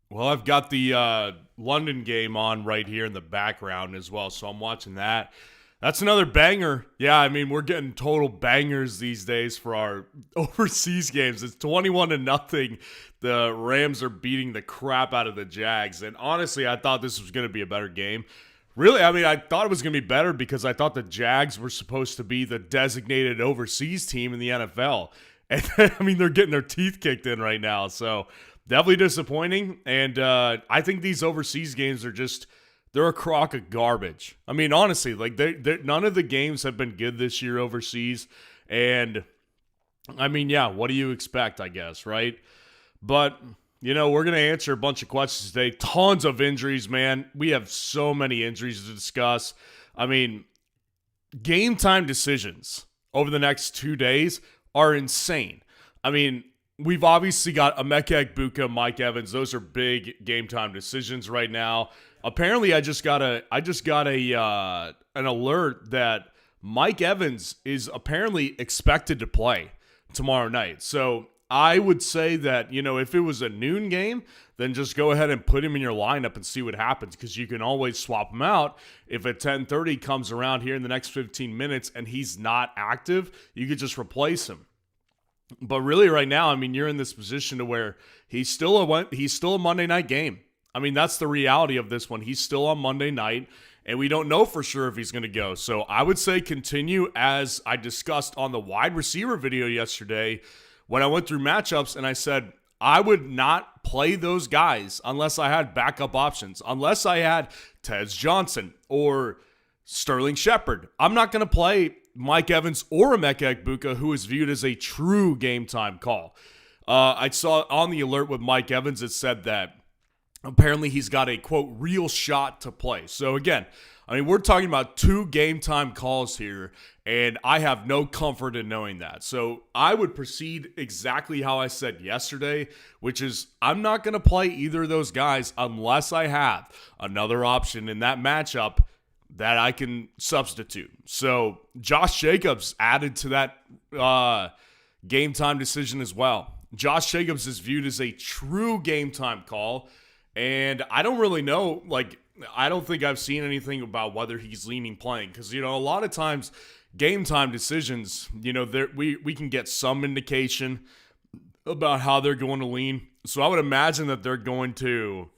Well, I've got the London game on right here in the background as well, so I'm watching that. That's another banger. Yeah, I mean, we're getting total bangers these days for our overseas games. It's 21 to nothing. The Rams are beating the crap out of the Jags. And honestly, I thought this was going to be a better game. Really, I mean, I thought it was going to be better because I thought the Jags were supposed to be the designated overseas team in the NFL. And I mean, they're getting their teeth kicked in right now. So definitely disappointing. And I think these overseas games are just, they're a crock of garbage. I mean, honestly, like none of the games have been good this year overseas. And I mean, yeah, what do you expect, I guess, right? But, we're going to answer a bunch of questions today. Tons of injuries, man. We have so many injuries to discuss. I mean, game time decisions over the next 2 days are insane. I mean, we've obviously got Emeka Egbuka, Mike Evans. Those are big game time decisions right now. Apparently, I just got an alert that Mike Evans is apparently expected to play tomorrow night. So I would say that, if it was a noon game, then just go ahead and put him in your lineup and see what happens, because you can always swap him out. If at 10:30 comes around here in the next 15 minutes and he's not active, you could just replace him. But really right now, I mean, you're in this position to where he's still a Monday night game. I mean, that's the reality of this one. He's still on Monday night, and we don't know for sure if he's going to go. So I would say continue, as I discussed on the wide receiver video yesterday when I went through matchups, and I said I would not play those guys unless I had backup options, unless I had Tez Johnson or Sterling Shepard. I'm not going to play Mike Evans or Emeka Egbuka, who is viewed as a true game time call. I saw on the alert with Mike Evans, it said that apparently he's got a, quote, real shot to play. So again, I mean, we're talking about 2 game time calls here, and I have no comfort in knowing that. So I would proceed exactly how I said yesterday, which is I'm not going to play either of those guys unless I have another option in that matchup that I can substitute. So Josh Jacobs added to that game time decision as well. Josh Jacobs is viewed as a true game time call, and I don't really know, I don't think I've seen anything about whether he's leaning playing, because, a lot of times game time decisions, we can get some indication about how they're going to lean. So I would imagine that they're going to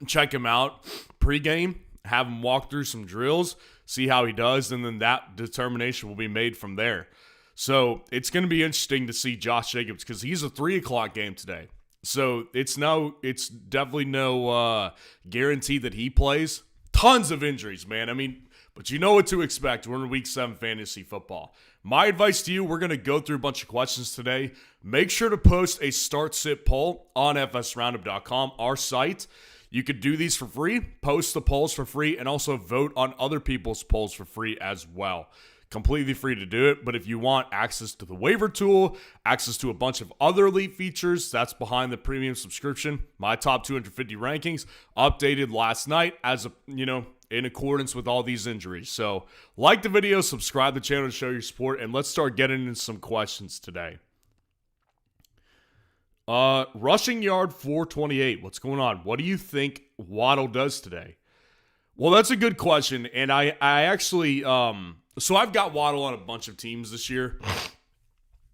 check him out pregame, have him walk through some drills, see how he does, and then that determination will be made from there. So it's going to be interesting to see Josh Jacobs, because he's a 3 o'clock game today. So it's definitely no guarantee that he plays. Tons of injuries, man. I mean, but you know what to expect. We're in Week 7 fantasy football. My advice to you, we're going to go through a bunch of questions today. Make sure to post a start-sit poll on fsroundup.com, our site. You could do these for free, post the polls for free, and also vote on other people's polls for free as well. Completely free to do it, but if you want access to the waiver tool, access to a bunch of other elite features, that's behind the premium subscription. My top 250 rankings updated last night in accordance with all these injuries. So like the video, subscribe to the channel to show your support, and let's start getting into some questions today. Rushing yard 428. What's going on? What do you think Waddle does today? Well, that's a good question, and I actually so I've got Waddle on a bunch of teams this year,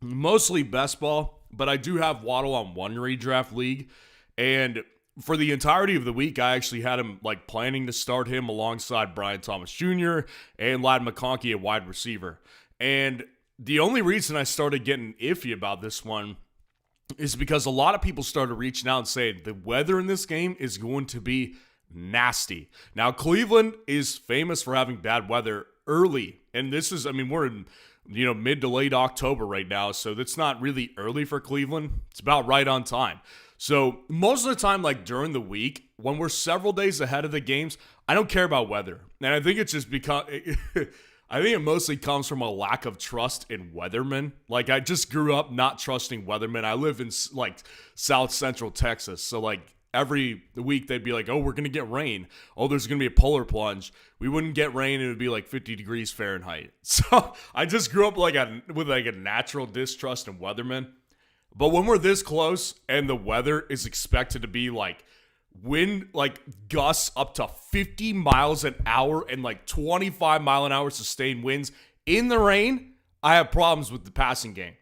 mostly best ball, but I do have Waddle on one redraft league, and for the entirety of the week, I actually had him planning to start him alongside Brian Thomas Jr. and Ladd McConkey at wide receiver. And the only reason I started getting iffy about this one is because a lot of people started reaching out and saying the weather in this game is going to be nasty. Now, Cleveland is famous for having bad weather early, and this is, we're in, mid to late October right now, so that's not really early for Cleveland. It's about right on time. So most of the time, during the week, when we're several days ahead of the games, I don't care about weather. And I think it's just because I think it mostly comes from a lack of trust in weathermen. I just grew up not trusting weathermen. I live in South Central Texas, so every week they'd be like, oh, we're going to get rain. Oh, there's going to be a polar plunge. We wouldn't get rain. It would be 50 degrees Fahrenheit. So I just grew up with a natural distrust in weathermen. But when we're this close and the weather is expected to be like wind, like gusts up to 50 miles an hour and like 25 mile an hour sustained winds in the rain, I have problems with the passing game.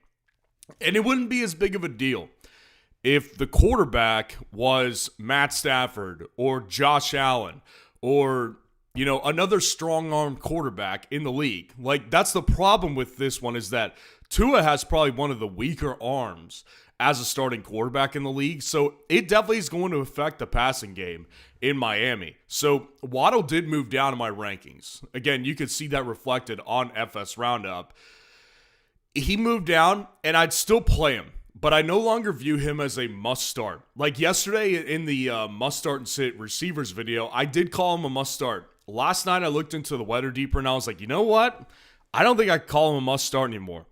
And it wouldn't be as big of a deal if the quarterback was Matt Stafford or Josh Allen or, you know, another strong-armed quarterback in the league. Like, that's the problem with this one, is that Tua has probably one of the weaker arms as a starting quarterback in the league. So it definitely is going to affect the passing game in Miami. So Waddle did move down in my rankings. Again, you could see that reflected on FS Roundup. He moved down, and I'd still play him, but I no longer view him as a must-start. Like yesterday in the must-start and sit receivers video, I did call him a must-start. Last night I looked into the weather deeper, and I was like, you know what? I don't think I call him a must-start anymore.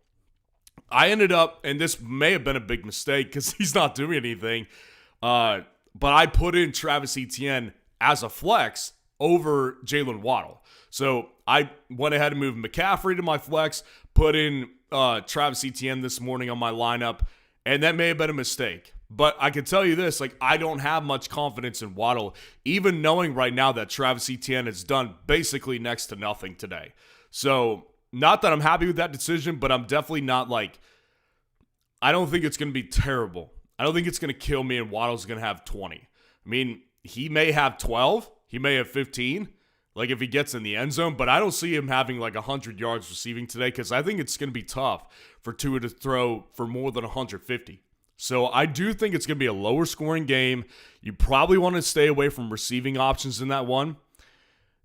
I ended up, and this may have been a big mistake because he's not doing anything, but I put in Travis Etienne as a flex over Jalen Waddle. So I went ahead and moved McCaffrey to my flex, put in Travis Etienne this morning on my lineup, and that may have been a mistake. But I can tell you this, like, I don't have much confidence in Waddle, even knowing right now that Travis Etienne has done basically next to nothing today. So, not that I'm happy with that decision, but I'm definitely not like, I don't think it's going to be terrible. I don't think it's going to kill me and Waddle's going to have 20. I mean, he may have 12, he may have 15, like if he gets in the end zone, but I don't see him having like 100 yards receiving today because I think it's going to be tough for Tua to throw for more than 150. So I do think it's going to be a lower scoring game. You probably want to stay away from receiving options in that one.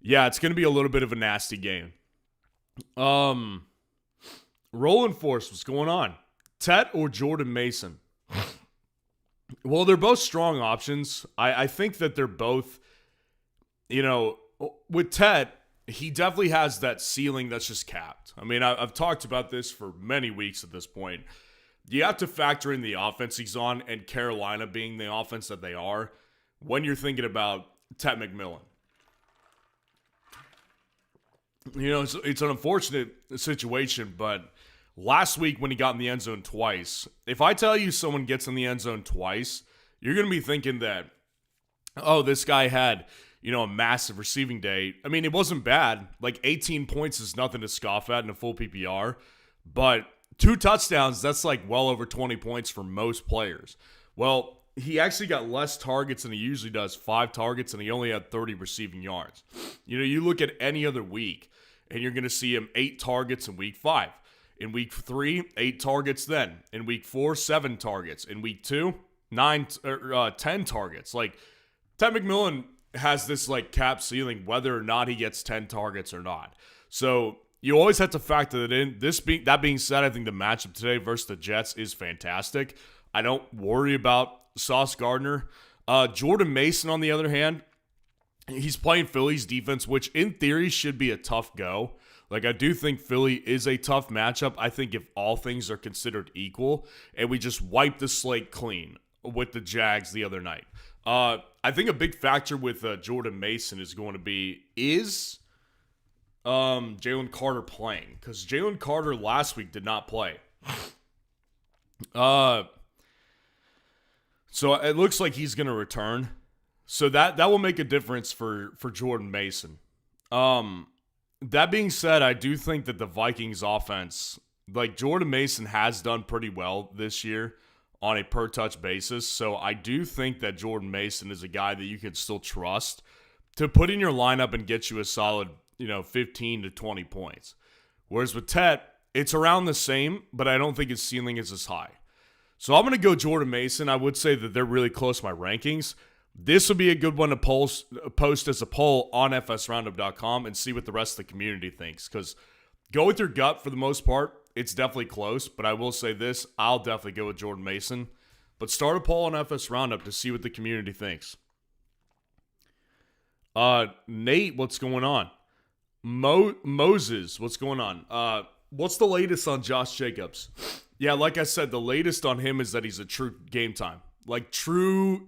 Yeah, it's going to be a little bit of a nasty game. Rolling Force, what's going on? Tet or Jordan Mason? Well, they're both strong options. I think that they're both, you know, with Tet, he definitely has that ceiling that's just capped. I mean, I've talked about this for many weeks at this point. You have to factor in the offense he's on and Carolina being the offense that they are when you're thinking about Tet McMillan. You know, it's an unfortunate situation, but last week when he got in the end zone twice, if I tell you someone gets in the end zone twice, you're going to be thinking that, oh, this guy had, you know, a massive receiving day. I mean, it wasn't bad. Like 18 points is nothing to scoff at in a full PPR, but 2 touchdowns, that's like well over 20 points for most players. Well, he actually got less targets than he usually does, 5 targets, and he only had 30 receiving yards. You know, you look at any other week, and you're going to see him 8 targets in week 5. In week 3, 8 targets then. In week 4, 7 targets. In week 2, 10 targets. Like, Ted McMillan has this, like, cap ceiling whether or not he gets 10 targets or not. So, you always have to factor that in. That being said, I think the matchup today versus the Jets is fantastic. I don't worry about Sauce Gardner. Jordan Mason, on the other hand, he's playing Philly's defense, which in theory should be a tough go. Like, I do think Philly is a tough matchup. I think if all things are considered equal and we just wipe the slate clean with the Jags the other night. I think a big factor with Jordan Mason is going to be, is Jalen Carter playing? Because Jalen Carter last week did not play. So it looks like he's going to return. So that will make a difference for Jordan Mason. That being said, I do think that the Vikings offense, like Jordan Mason has done pretty well this year on a per touch basis. So I do think that Jordan Mason is a guy that you can still trust to put in your lineup and get you a solid, 15 to 20 points. Whereas with Tet, it's around the same, but I don't think his ceiling is as high. So I'm going to go Jordan Mason. I would say that they're really close to my rankings. This would be a good one to post as a poll on fsroundup.com and see what the rest of the community thinks. Because go with your gut for the most part. It's definitely close, but I will say this. I'll definitely go with Jordan Mason. But start a poll on FS Roundup to see what the community thinks. Nate, what's going on? Moses, what's going on? What's the latest on Josh Jacobs? Yeah, like I said, the latest on him is that he's a true game time. Like true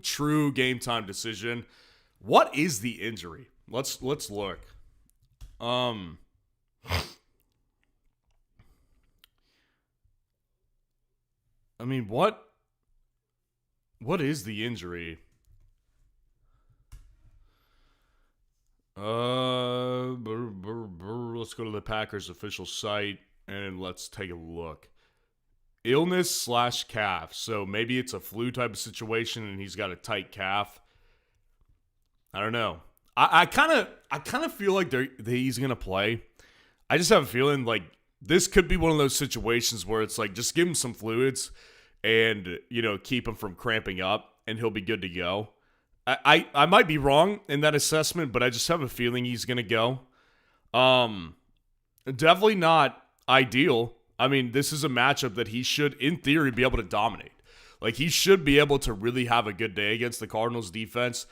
game time decision. What is the injury? Let's look. I mean, what What is the injury? Let's go to the Packers official site and let's take a look. Illness slash calf. So maybe it's a flu type of situation and he's got a tight calf. I don't know. I kind of feel like he's gonna play. I just have a feeling like this could be one of those situations where it's like just give him some fluids and keep him from cramping up and he'll be good to go. I might be wrong in that assessment, but I just have a feeling he's gonna go. Definitely not ideal. I mean, this is a matchup that he should, in theory, be able to dominate. Like, he should be able to really have a good day against the Cardinals defense,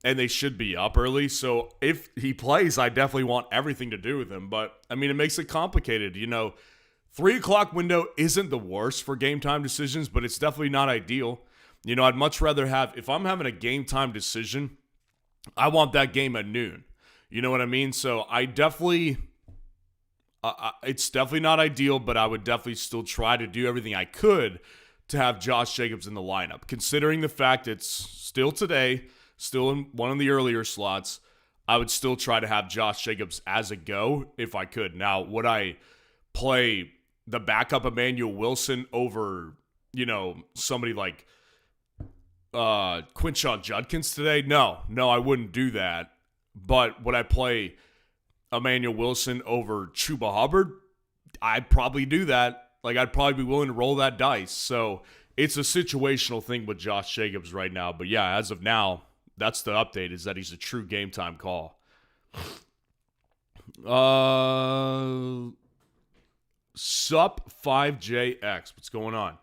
and they should be up early. So if he plays, I definitely want everything to do with him. But, I mean, it makes it complicated. 3 o'clock window isn't the worst for game time decisions, but it's definitely not ideal. I'd much rather have, if I'm having a game time decision, I want that game at noon. You know what I mean? So I definitely... it's definitely not ideal, but I would definitely still try to do everything I could to have Josh Jacobs in the lineup. Considering the fact it's still today, still in one of the earlier slots, I would still try to have Josh Jacobs as a go if I could. Now, would I play the backup Emmanuel Wilson over, somebody like Quinshon Judkins today? No, I wouldn't do that. But would I play Emmanuel Wilson over Chuba Hubbard? I'd probably do that. Like, I'd probably be willing to roll that dice. So it's a situational thing with Josh Jacobs right now. But yeah, as of now, that's the update, is that he's a true game time call. Sup 5JX. What's going on?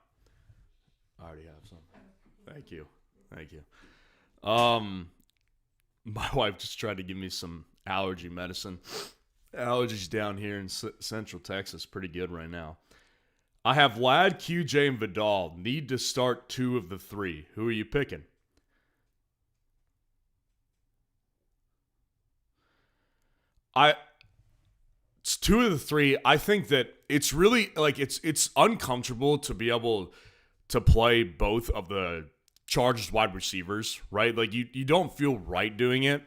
I already have some. Thank you. My wife just tried to give me some allergy medicine. Allergies down here in Central Texas pretty good right now. I have Ladd, QJ, and Vidal. Need to start 2 of the 3. Who are you picking? It's 2 of the 3. I think that it's really like it's uncomfortable to be able to play both of the Chargers wide receivers, right? Like you don't feel right doing it.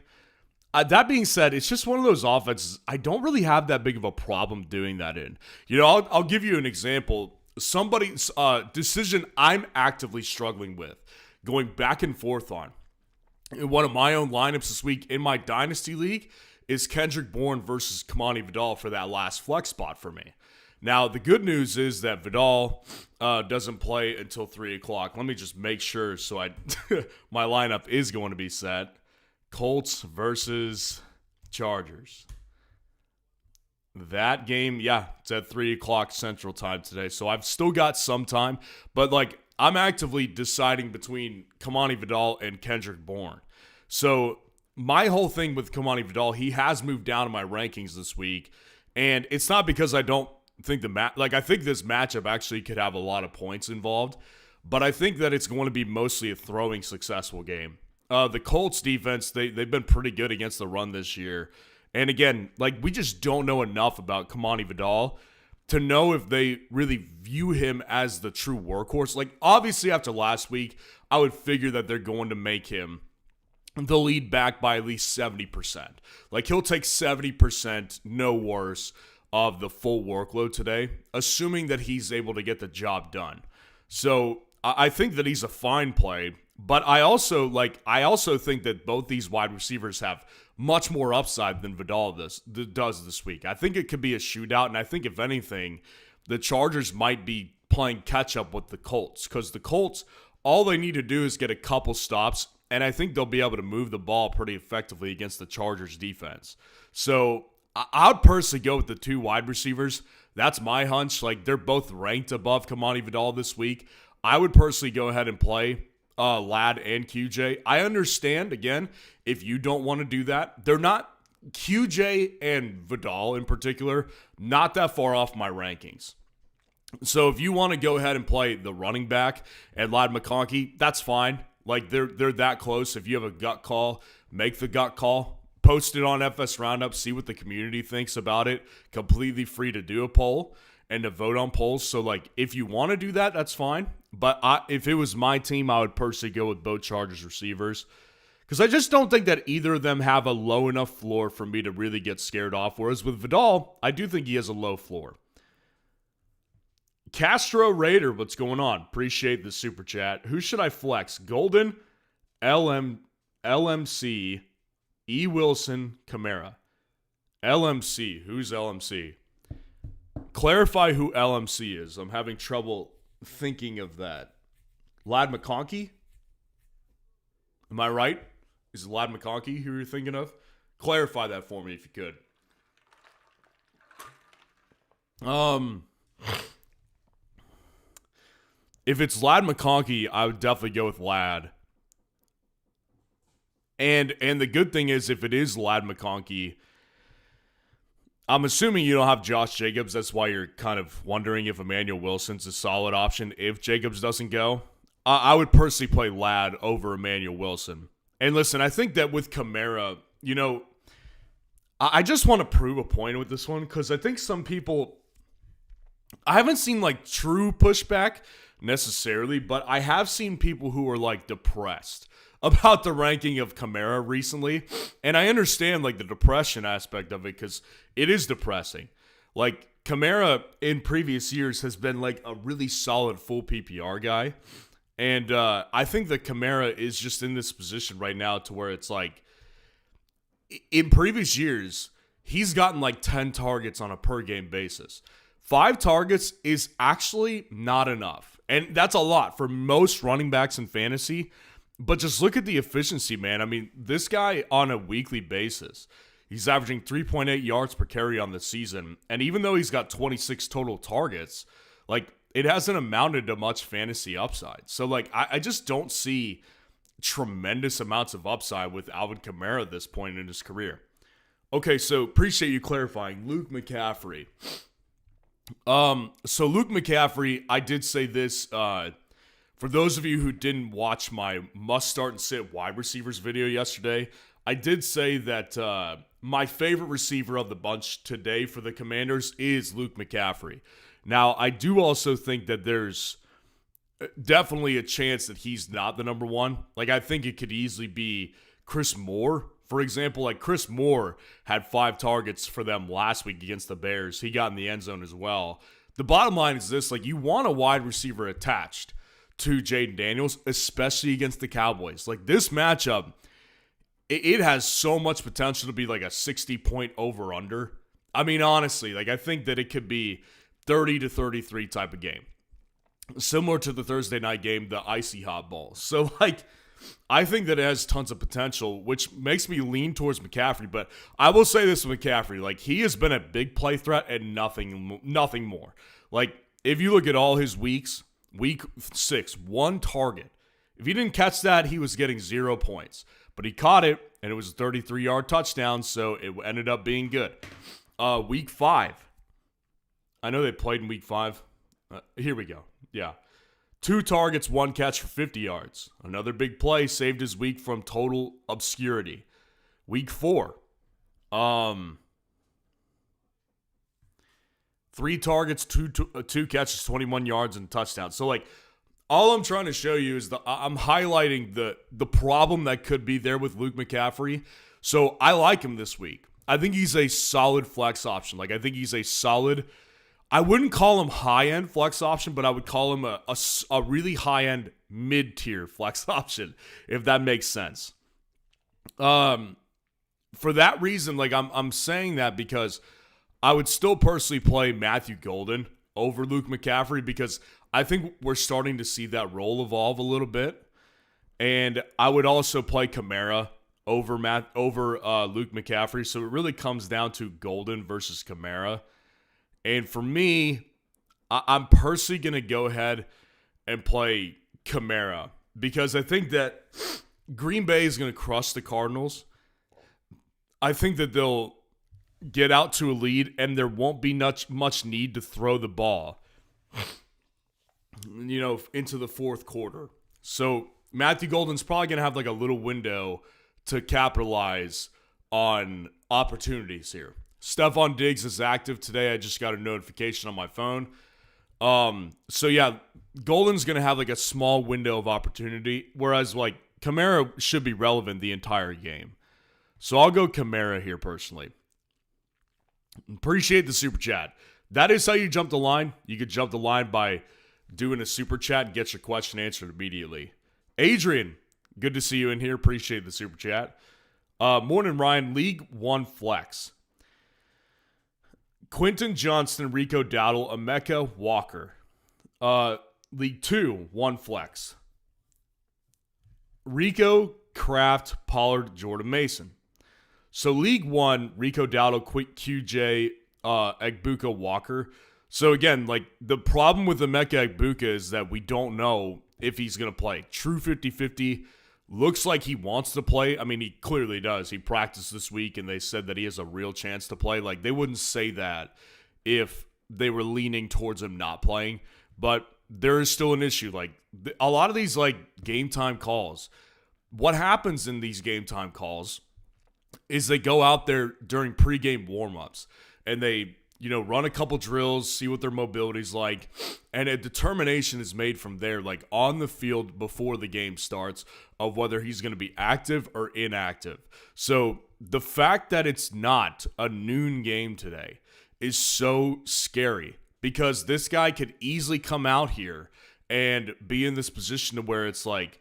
That being said, it's just one of those offenses I don't really have that big of a problem doing that in. I'll give you an example. Somebody's decision I'm actively struggling with, going back and forth on. In one of my own lineups this week in my Dynasty League is Kendrick Bourne versus Kamani Vidal for that last flex spot for me. Now, the good news is that Vidal doesn't play until 3 o'clock. Let me just make sure so my lineup is going to be set. Colts versus Chargers. That game, yeah, it's at 3 o'clock Central Time today. So I've still got some time. But, I'm actively deciding between Kamani Vidal and Kendrick Bourne. So my whole thing with Kamani Vidal, he has moved down in my rankings this week. And it's not because I don't think I think this matchup actually could have a lot of points involved. But I think that it's going to be mostly a throwing successful game. The Colts defense, they've been pretty good against the run this year. And again, we just don't know enough about Kamani Vidal to know if they really view him as the true workhorse. Obviously, after last week, I would figure that they're going to make him the lead back by at least 70%. He'll take 70%, no worse, of the full workload today, assuming that he's able to get the job done. So I think that he's a fine play. But I also think that both these wide receivers have much more upside than Vidal does this week. I think it could be a shootout, and I think if anything, the Chargers might be playing catch up with the Colts, because the Colts, all they need to do is get a couple stops, and I think they'll be able to move the ball pretty effectively against the Chargers defense. So I'd personally go with the 2 wide receivers. That's my hunch. They're both ranked above Kamani Vidal this week. I would personally go ahead and play Ladd and QJ. I understand, again, if you don't want to do that. They're not, QJ and Vidal in particular, not that far off my rankings. So if you want to go ahead and play the running back and Ladd McConkey, that's fine. They're that close. If you have a gut call, make the gut call. Post it on FS Roundup. See what the community thinks about it. Completely free to do a poll. and to vote on polls. So, like, if you want to do that, that's fine. But if it was my team, I would personally go with both Chargers receivers. Because I just don't think that either of them have a low enough floor for me to really get scared off. Whereas with Vidal, I do think he has a low floor. Castro Raider, what's going on? Appreciate the super chat. Who should I flex? Golden, LMC, E. Wilson, Kamara. LMC. Who's LMC? Clarify who LMC is. I'm having trouble thinking of that. Lad McConkey? Am I right? Is it Lad McConkey who you're thinking of? Clarify that for me if you could. If it's Lad McConkey, I would definitely go with Lad. And the good thing is, if it is Lad McConkey, I'm assuming you don't have Josh Jacobs. That's why you're kind of wondering if Emmanuel Wilson's a solid option if Jacobs doesn't go. I would personally play Lad over Emmanuel Wilson. And listen, I think that with Kamara, I just want to prove a point with this one because I think some people, I haven't seen like true pushback necessarily, but I have seen people who are like depressed about the ranking of Kamara recently. And I understand like the depression aspect of it because it is depressing. Like Kamara in previous years has been like a really solid full PPR guy. And I think that Kamara is just in this position right now to where it's like, in previous years, he's gotten like 10 targets on a per game basis. 5 targets is actually not enough. And that's a lot for most running backs in fantasy. But just look at the efficiency, man. I mean, this guy on a weekly basis, he's averaging 3.8 yards per carry on the season. And even though he's got 26 total targets, like, it hasn't amounted to much fantasy upside. So, like, I just don't see tremendous amounts of upside with Alvin Kamara at this point in his career. Okay, so appreciate you clarifying. Luke McCaffrey. So Luke McCaffrey, I did say this, for those of you who didn't watch my must start and sit wide receivers video yesterday, I did say that my favorite receiver of the bunch today for the Commanders is Luke McCaffrey. Now, I do also think that there's definitely a chance that he's not the number one. Like, I think it could easily be Chris Moore. For example, like Chris Moore had 5 targets for them last week against the Bears. He got in the end zone as well. The bottom line is this, like, you want a wide receiver attached to Jaden Daniels, especially against the Cowboys. Like, this matchup, it has so much potential to be like a 60-point over-under. I mean, honestly, like, I think that it could be 30 to 33 type of game. Similar to the Thursday night game, the icy hot ball. So, like, I think that it has tons of potential, which makes me lean towards McCaffrey. But I will say this with McCaffrey, like, he has been a big play threat and nothing more. Like, if you look at all his weeks, week 6, 1 target. If he didn't catch that, he was getting 0 points. But he caught it, and it was a 33-yard touchdown, so it ended up being good. Week 5. I know they played in week 5. Here we go. Yeah. 2 targets, 1 catch for 50 yards. Another big play saved his week from total obscurity. Week 4. 3 targets, 2 catches, 21 yards, and a touchdown. So, like, all I'm trying to show you is I'm highlighting the problem that could be there with Luke McCaffrey. So, I like him this week. I think he's a solid flex option. Like, I think he's a solid, I wouldn't call him high-end flex option, but I would call him a really high-end mid-tier flex option, if that makes sense. For that reason, like, I'm saying that because I would still personally play Matthew Golden over Luke McCaffrey because I think we're starting to see that role evolve a little bit. And I would also play Kamara over Luke McCaffrey. So it really comes down to Golden versus Kamara. And for me, I'm personally going to go ahead and play Kamara because I think that Green Bay is going to crush the Cardinals. I think that they'll get out to a lead and there won't be much need to throw the ball, into the fourth quarter. So Matthew Golden's probably going to have like a little window to capitalize on opportunities here. Stephon Diggs is active today. I just got a notification on my phone. So yeah, Golden's going to have like a small window of opportunity, whereas like Kamara should be relevant the entire game. So I'll go Kamara here personally. Appreciate the super chat. That is how you jump the line. You could jump the line by doing a super chat and get your question answered immediately. Adrian, good to see you in here. Appreciate the super chat. Morning, Ryan. League 1 flex. Quentin Johnston, Rico Dowdle, Emeka Walker. League 2, 1 flex. Rico, Kraft, Pollard, Jordan Mason. So League 1, Rico Dowdle, QJ, Egbuka, Walker. So again, like the problem with Emeka Egbuka is that we don't know if he's going to play. True 50-50. Looks like he wants to play. I mean, he clearly does. He practiced this week, and they said that he has a real chance to play. Like, they wouldn't say that if they were leaning towards him not playing. But there is still an issue. Like, a lot of these, like, game time calls, what happens in these game time calls is they go out there during pregame warmups, and they, run a couple drills, see what their mobility's like, and a determination is made from there, like on the field before the game starts, of whether he's going to be active or inactive. So the fact that it's not a noon game today is so scary, because this guy could easily come out here and be in this position to where it's like,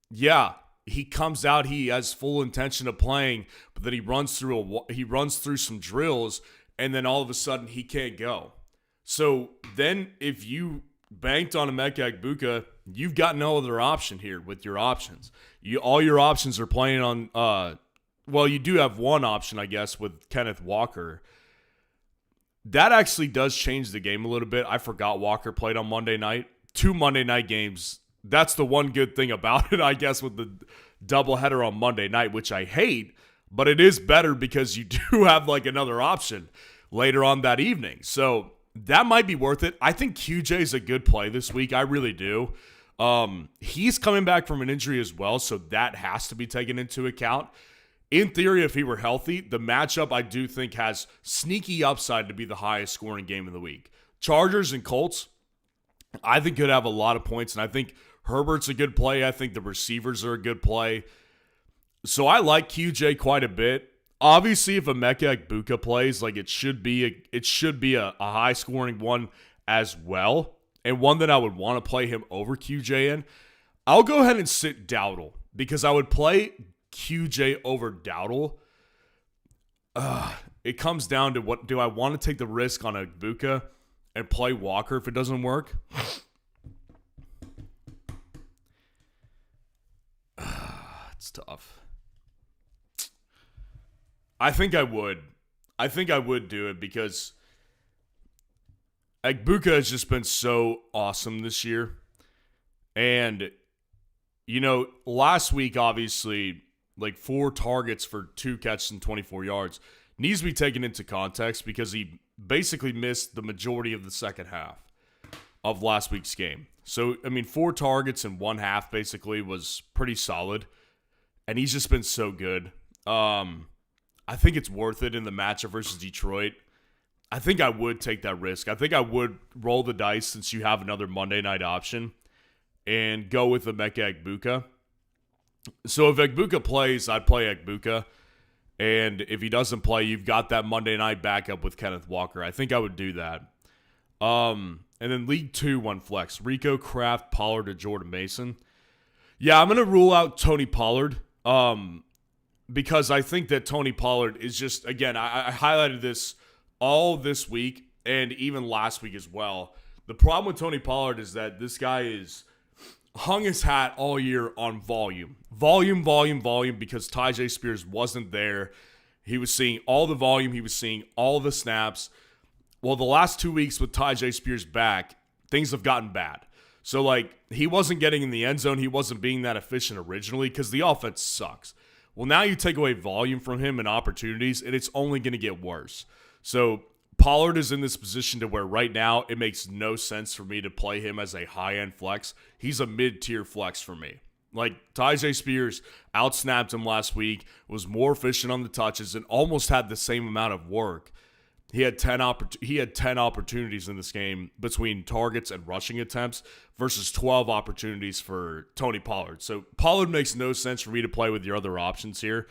yeah, he comes out, he has full intention of playing, but then he runs through some drills, and then all of a sudden he can't go. So then if you banked on Emeka Egbuka, you've got no other option here with your options. All your options are playing on, you do have one option, I guess, with Kenneth Walker. That actually does change the game a little bit. I forgot Walker played on Monday night. 2 Monday night games. That's the one good thing about it, I guess, with the doubleheader on Monday night, which I hate. But it is better because you do have like another option later on that evening. So that might be worth it. I think QJ is a good play this week. I really do. He's coming back from an injury as well, so that has to be taken into account. In theory, if he were healthy, the matchup I do think has sneaky upside to be the highest scoring game of the week. Chargers and Colts, I think could have a lot of points, and I think Herbert's a good play. I think the receivers are a good play. So I like QJ quite a bit. Obviously, if Emeka Egbuka plays, like it should be a high scoring one as well, and one that I would want to play him over QJ in. I'll go ahead and sit Dowdle because I would play QJ over Dowdle. It comes down to what do I want to take the risk on Egbuka and play Walker if it doesn't work? It's tough. I think I would. I think I would do it because Egbuka has just been so awesome this year. And, last week, obviously, like 4 targets for 2 catches and 24 yards needs to be taken into context because he basically missed the majority of the second half of last week's game. So, 4 targets in 1 half basically was pretty solid. And he's just been so good. I think it's worth it in the matchup versus Detroit. I think I would take that risk. I think I would roll the dice since you have another Monday night option and go with Emeka Egbuka. So if Egbuka plays, I'd play Egbuka. And if he doesn't play, you've got that Monday night backup with Kenneth Walker. I think I would do that. And then League 2, 1 flex. Rico, Kraft, Pollard, or Jordan Mason. Yeah, I'm going to rule out Tony Pollard. Because I think that Tony Pollard is just, again, I highlighted this all this week and even last week as well. The problem with Tony Pollard is that this guy is hung his hat all year on volume. Volume, because Tyjae Spears wasn't there. He was seeing all the volume. He was seeing all the snaps. Well, the last 2 weeks with Tyjae Spears back, things have gotten bad. So, he wasn't getting in the end zone. He wasn't being that efficient originally because the offense sucks. Well, now you take away volume from him and opportunities, and it's only going to get worse. So Pollard is in this position to where right now it makes no sense for me to play him as a high-end flex. He's a mid-tier flex for me. Like, Tyjae Spears outsnapped him last week, was more efficient on the touches, and almost had the same amount of work. He had 10 opportunities in this game between targets and rushing attempts versus 12 opportunities for Tony Pollard. So Pollard makes no sense for me to play with your other options here.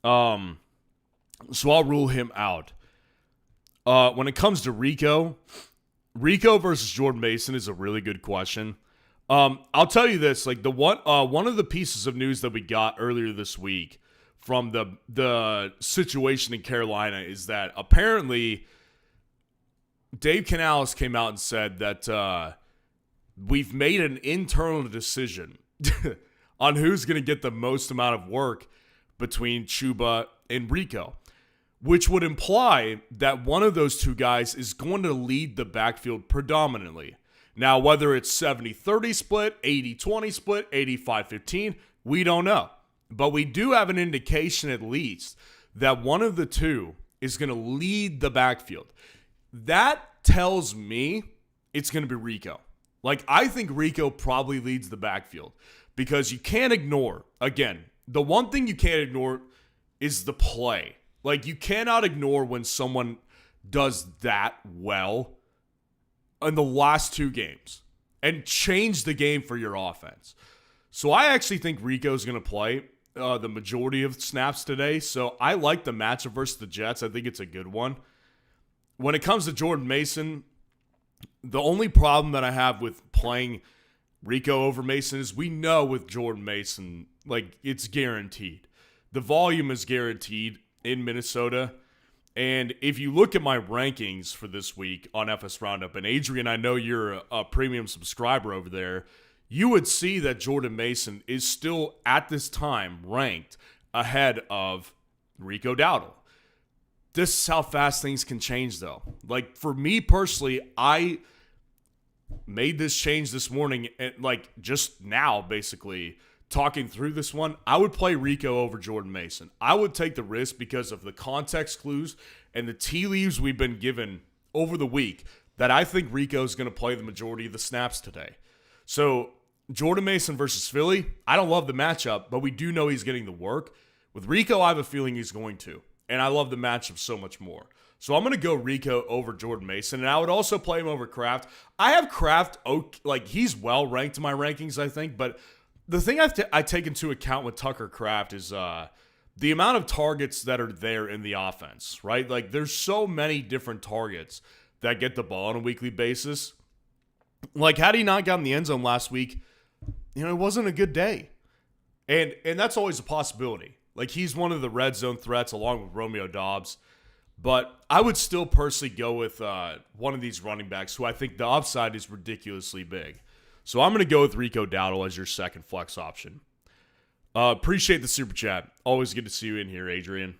So I'll rule him out. When it comes to Rico versus Jordan Mason is a really good question. I'll tell you this, like one of the pieces of news that we got earlier this week from the situation in Carolina is that apparently Dave Canales came out and said that we've made an internal decision on who's going to get the most amount of work between Chuba and Rico, which would imply that one of those two guys is going to lead the backfield predominantly. Now, whether it's 70-30 split, 80-20 split, 85-15, we don't know. But we do have an indication at least that one of the two is going to lead the backfield. That tells me it's going to be Rico. Like, I think Rico probably leads the backfield because you can't ignore, again, the one thing you can't ignore is the play. Like, you cannot ignore when someone does that well in the last two games and change the game for your offense. So I actually think Rico's going to play the majority of snaps today. So I like the matchup versus the Jets. I think it's a good one. When it comes to Jordan Mason, the only problem that I have with playing Rico over Mason is we know with Jordan Mason, like, it's guaranteed. The volume is guaranteed in Minnesota. And if you look at my rankings for this week on FS Roundup, and Adrian, I know you're a premium subscriber over there, you would see that Jordan Mason is still, at this time, ranked ahead of Rico Dowdle. This is how fast things can change, though. Like, for me personally, I made this change this morning, and like, just now, basically, talking through this one, I would play Rico over Jordan Mason. I would take the risk because of the context clues and the tea leaves we've been given over the week that I think Rico is going to play the majority of the snaps today. So Jordan Mason versus Philly, I don't love the matchup, but we do know he's getting the work. With Rico, I have a feeling he's going to, and I love the matchup so much more. So I'm going to go Rico over Jordan Mason, and I would also play him over Kraft. I have Kraft, like, he's well ranked in my rankings, I think, but the thing I take into account with Tucker Kraft is the amount of targets that are there in the offense, right? Like, there's so many different targets that get the ball on a weekly basis. Like, had he not gotten the end zone last week, it wasn't a good day. And that's always a possibility. Like, he's one of the red zone threats along with Romeo Doubs. But I would still personally go with one of these running backs who I think the upside is ridiculously big. So I'm going to go with Rico Dowdle as your second flex option. Appreciate the super chat. Always good to see you in here, Adrian.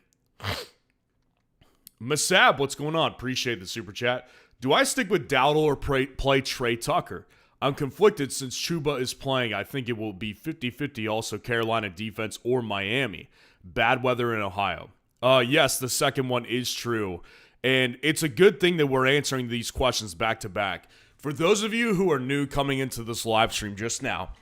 Masab, what's going on? Appreciate the super chat. Do I stick with Dowdle or play Trey Tucker? I'm conflicted since Chuba is playing. I think it will be 50-50 also Carolina defense or Miami. Bad weather in Ohio. Yes, the second one is true. And it's a good thing that we're answering these questions back to back. For those of you who are new coming into this live stream just now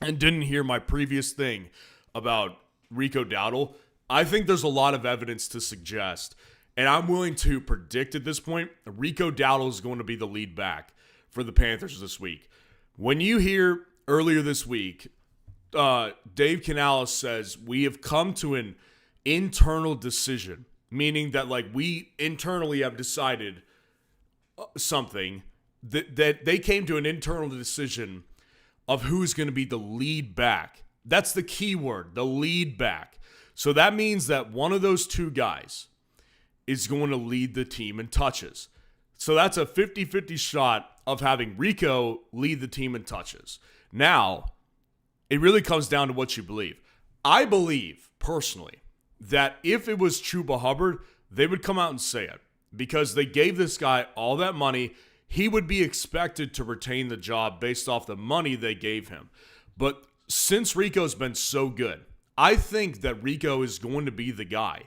and didn't hear my previous thing about Rico Dowdle, I think there's a lot of evidence to suggest, and I'm willing to predict at this point, Rico Dowdle is going to be the lead back for the Panthers this week. When you hear earlier this week, Dave Canales says, we have come to an internal decision, meaning that, like, we internally have decided something, that they came to an internal decision of who's going to be the lead back. That's the key word, the lead back. So that means that one of those two guys is going to lead the team in touches. So that's a 50-50 shot of having Rico lead the team in touches. Now, it really comes down to what you believe. I believe, personally, that if it was Chuba Hubbard, they would come out and say it. Because they gave this guy all that money, he would be expected to retain the job based off the money they gave him. But since Rico's been so good, I think that Rico is going to be the guy.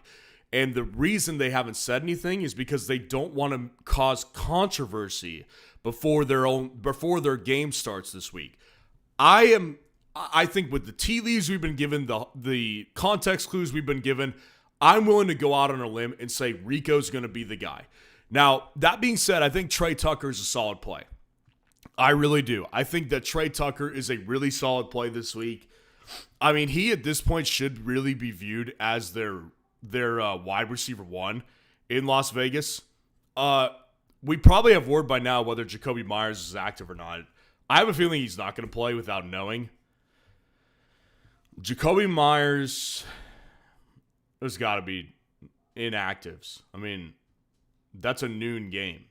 And the reason they haven't said anything is because they don't want to cause controversy before their game starts this week. I I think with the tea leaves we've been given, the context clues we've been given, I'm willing to go out on a limb and say Rico's going to be the guy. Now, that being said, I think Trey Tucker is a solid play. I really do. I think that Trey Tucker is a really solid play this week. I mean, he at this point should really be viewed as their wide receiver one in Las Vegas. We probably have word by now whether Jacoby Myers is active or not. I have a feeling he's not going to play without knowing. Jacoby Myers, there's got to be inactives. I mean, that's a noon game.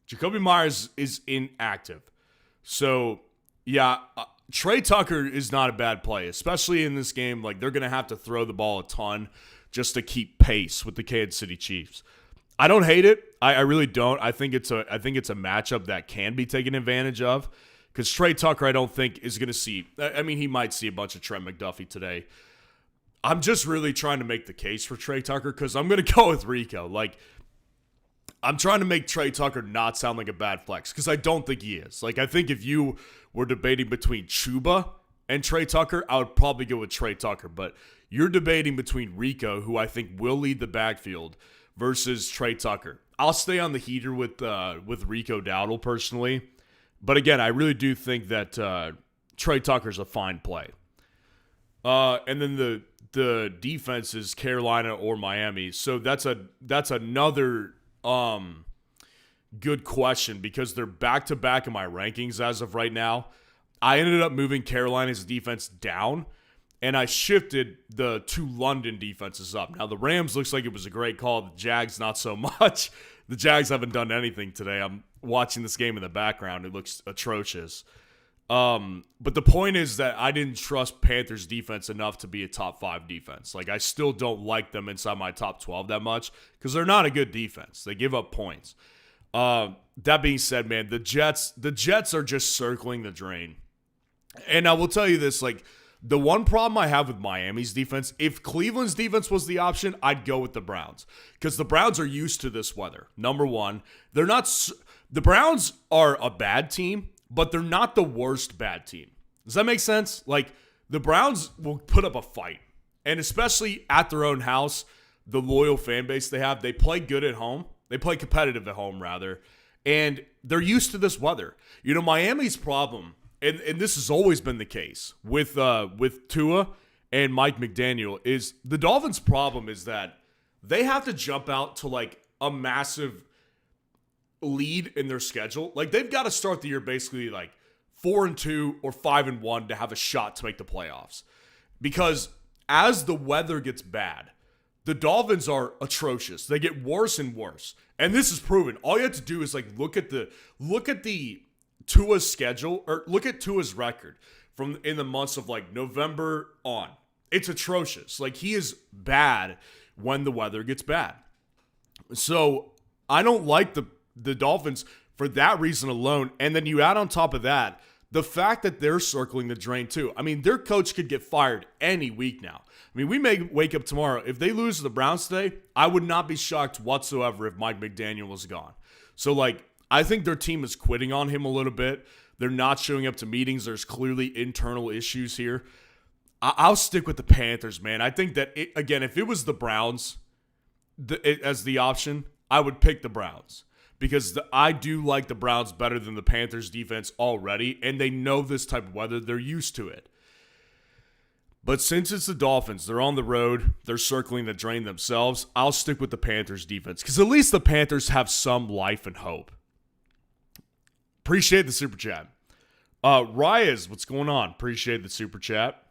Jacoby Myers is inactive. So, yeah, Trey Tucker is not a bad play, especially in this game. Like, they're going to have to throw the ball a ton just to keep pace with the Kansas City Chiefs. I don't hate it. I really don't. I think it's a matchup that can be taken advantage of because Trey Tucker, I don't think, is going to see. I mean, he might see a bunch of Trent McDuffie today. I'm just really trying to make the case for Trey Tucker because I'm going to go with Rico. Like, I'm trying to make Trey Tucker not sound like a bad flex because I don't think he is. Like, I think if you were debating between Chuba and Trey Tucker, I would probably go with Trey Tucker. But you're debating between Rico, who I think will lead the backfield, versus Trey Tucker. I'll stay on the heater with Rico Dowdle personally. But again, I really do think that Trey Tucker's a fine play. And then the defense is Carolina or Miami. So that's another good question because they're back-to-back in my rankings as of right now. I ended up moving Carolina's defense down, and I shifted the two London defenses up. Now, the Rams looks like it was a great call. The Jags, not so much. The Jags haven't done anything today. I'm watching this game in the background. It looks atrocious. But the point is that I didn't trust Panthers defense enough to be a top 5 defense. Like, I still don't like them inside my top 12 that much because they're not a good defense. They give up points. That being said, man, the Jets are just circling the drain. And I will tell you this, like, the one problem I have with Miami's defense, if Cleveland's defense was the option, I'd go with the Browns because the Browns are used to this weather. Number one, the Browns are a bad team, but they're not the worst bad team. Does that make sense? Like, the Browns will put up a fight, and especially at their own house, the loyal fan base they have, they play good at home. They play competitive at home, rather, and they're used to this weather. You know, Miami's problem, and this has always been the case with Tua and Mike McDaniel, is the Dolphins' problem is that they have to jump out to, like, a massive lead in their schedule. Like, they've got to start the year basically like 4-2 or 5-1 to have a shot to make the playoffs. Because as the weather gets bad, the Dolphins are atrocious. They get worse and worse. And this is proven. All you have to do is like look at the Tua's schedule, or look at Tua's record from in the months of like November on. It's atrocious. Like, he is bad when the weather gets bad. So I don't like the Dolphins for that reason alone. And then you add on top of that the fact that they're circling the drain too. I mean, their coach could get fired any week now. I mean, we may wake up tomorrow. If they lose to the Browns today, I would not be shocked whatsoever if Mike McDaniel was gone. So, like, I think their team is quitting on him a little bit. They're not showing up to meetings. There's clearly internal issues here. I'll stick with the Panthers, man. I think that, again, if it was the Browns as the option, I would pick the Browns. Because I do like the Browns better than the Panthers defense already, and they know this type of weather. They're used to it. But since it's the Dolphins, they're on the road, they're circling the drain themselves, I'll stick with the Panthers defense because at least the Panthers have some life and hope. Appreciate the super chat. Ryaz, what's going on? Appreciate the super chat.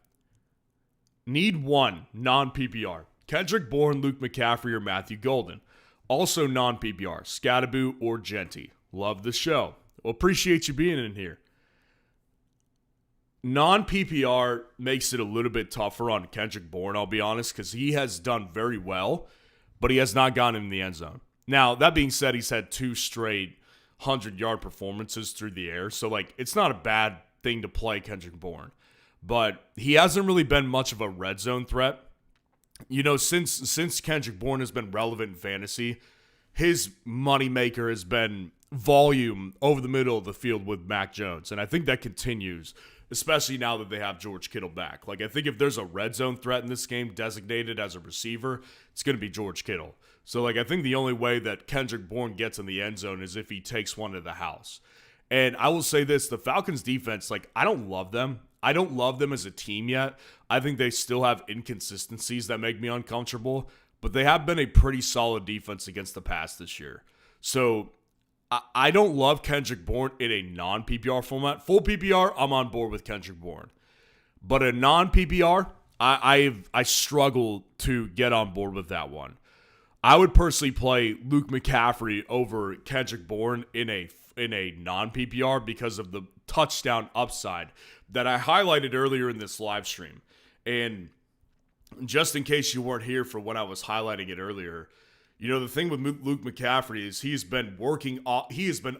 Need one, non-PPR. Kendrick Bourne, Luke McCaffrey, or Matthew Golden. Also non-PPR, Scadaboo or Genty. Love the show. Well, appreciate you being in here. Non-PPR makes it a little bit tougher on Kendrick Bourne, I'll be honest, because he has done very well, but he has not gone in the end zone. Now, that being said, he's had 2 straight 100-yard performances through the air, so, like, it's not a bad thing to play Kendrick Bourne. But he hasn't really been much of a red zone threat. You know, since Kendrick Bourne has been relevant in fantasy, his moneymaker has been volume over the middle of the field with Mac Jones. And I think that continues, especially now that they have George Kittle back. Like, I think if there's a red zone threat in this game designated as a receiver, it's going to be George Kittle. So, like, I think the only way that Kendrick Bourne gets in the end zone is if he takes one to the house. And I will say this, the Falcons defense, like, I don't love them. I don't love them as a team yet. I think they still have inconsistencies that make me uncomfortable, but they have been a pretty solid defense against the pass this year. So I don't love Kendrick Bourne in a non-PPR format. Full PPR, I'm on board with Kendrick Bourne. But a non-PPR, I struggle to get on board with that one. I would personally play Luke McCaffrey over Kendrick Bourne in a non-PPR because of the touchdown upside that I highlighted earlier in this live stream. And just in case you weren't here for when I was highlighting it earlier, you know, the thing with Luke McCaffrey is he has been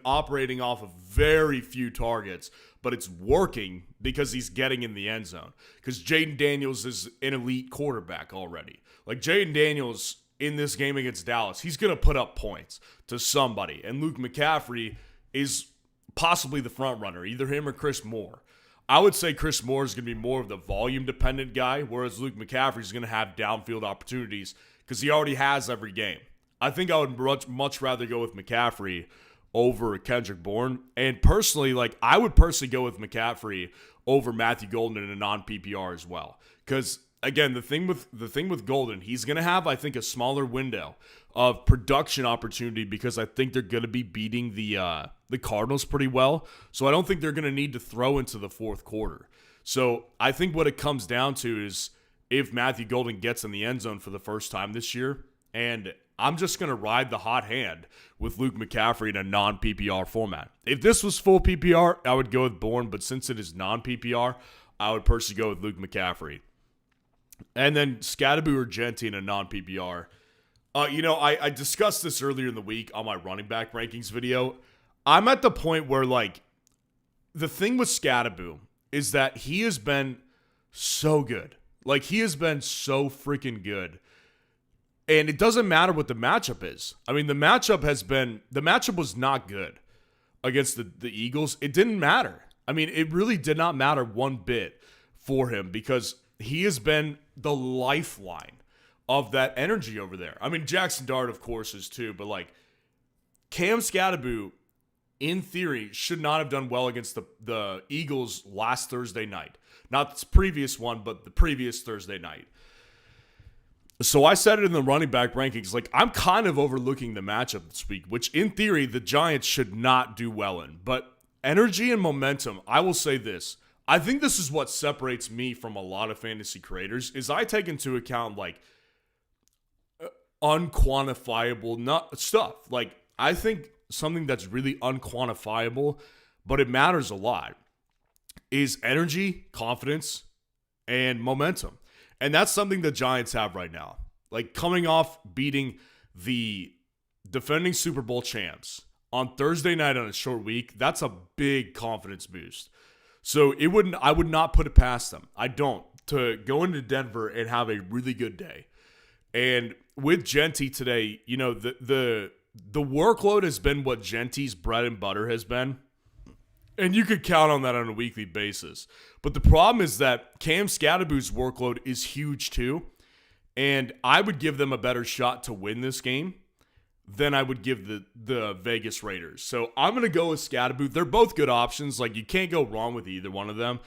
operating off of very few targets, but it's working because he's getting in the end zone. Because Jaden Daniels is an elite quarterback already. Like, Jaden Daniels in this game against Dallas, he's going to put up points to somebody. And Luke McCaffrey is possibly the front runner, either him or Chris Moore. I would say Chris Moore is going to be more of the volume-dependent guy, whereas Luke McCaffrey is going to have downfield opportunities because he already has every game. I think I would much rather go with McCaffrey over Kendrick Bourne. And personally, like, I would personally go with McCaffrey over Matthew Golden in a non-PPR as well. Because, again, the thing with Golden, he's going to have, I think, a smaller window of production opportunity because I think they're going to be beating the Cardinals pretty well. So I don't think they're going to need to throw into the fourth quarter. So I think what it comes down to is if Matthew Golden gets in the end zone for the first time this year, and I'm just going to ride the hot hand with Luke McCaffrey in a non-PPR format. If this was full PPR, I would go with Bourne, but since it is non-PPR, I would personally go with Luke McCaffrey. And then Scadaboo or Genti in a non-PPR. I discussed this earlier in the week on my running back rankings video. I'm at the point where, like, the thing with Scadaboo is that he has been so good. Like, he has been so freaking good. And it doesn't matter what the matchup is. I mean, the matchup was not good against the Eagles. It didn't matter. I mean, it really did not matter one bit for him because he has been the lifeline of that energy over there. I mean, Jackson Dart, of course, is too, but, like, Cam Scadaboo, in theory, should not have done well against the Eagles last Thursday night. Not the previous one, but the previous Thursday night. So I said it in the running back rankings, like, I'm kind of overlooking the matchup this week, which in theory the Giants should not do well in. But energy and momentum, I will say this. I think this is what separates me from a lot of fantasy creators is I take into account, like, unquantifiable stuff. Like, I think something that's really unquantifiable, but it matters a lot, is energy, confidence, and momentum. And that's something the Giants have right now. Like, coming off beating the defending Super Bowl champs on Thursday night on a short week, that's a big confidence boost. So I would not put it past them. I don't. To go into Denver and have a really good day. And with Genti today, you know, the workload has been what Genti's bread and butter has been. And you could count on that on a weekly basis. But the problem is that Cam Scadaboo's workload is huge too. And I would give them a better shot to win this game than I would give the Vegas Raiders. So I'm going to go with Scadaboo. They're both good options. Like, you can't go wrong with either one of them.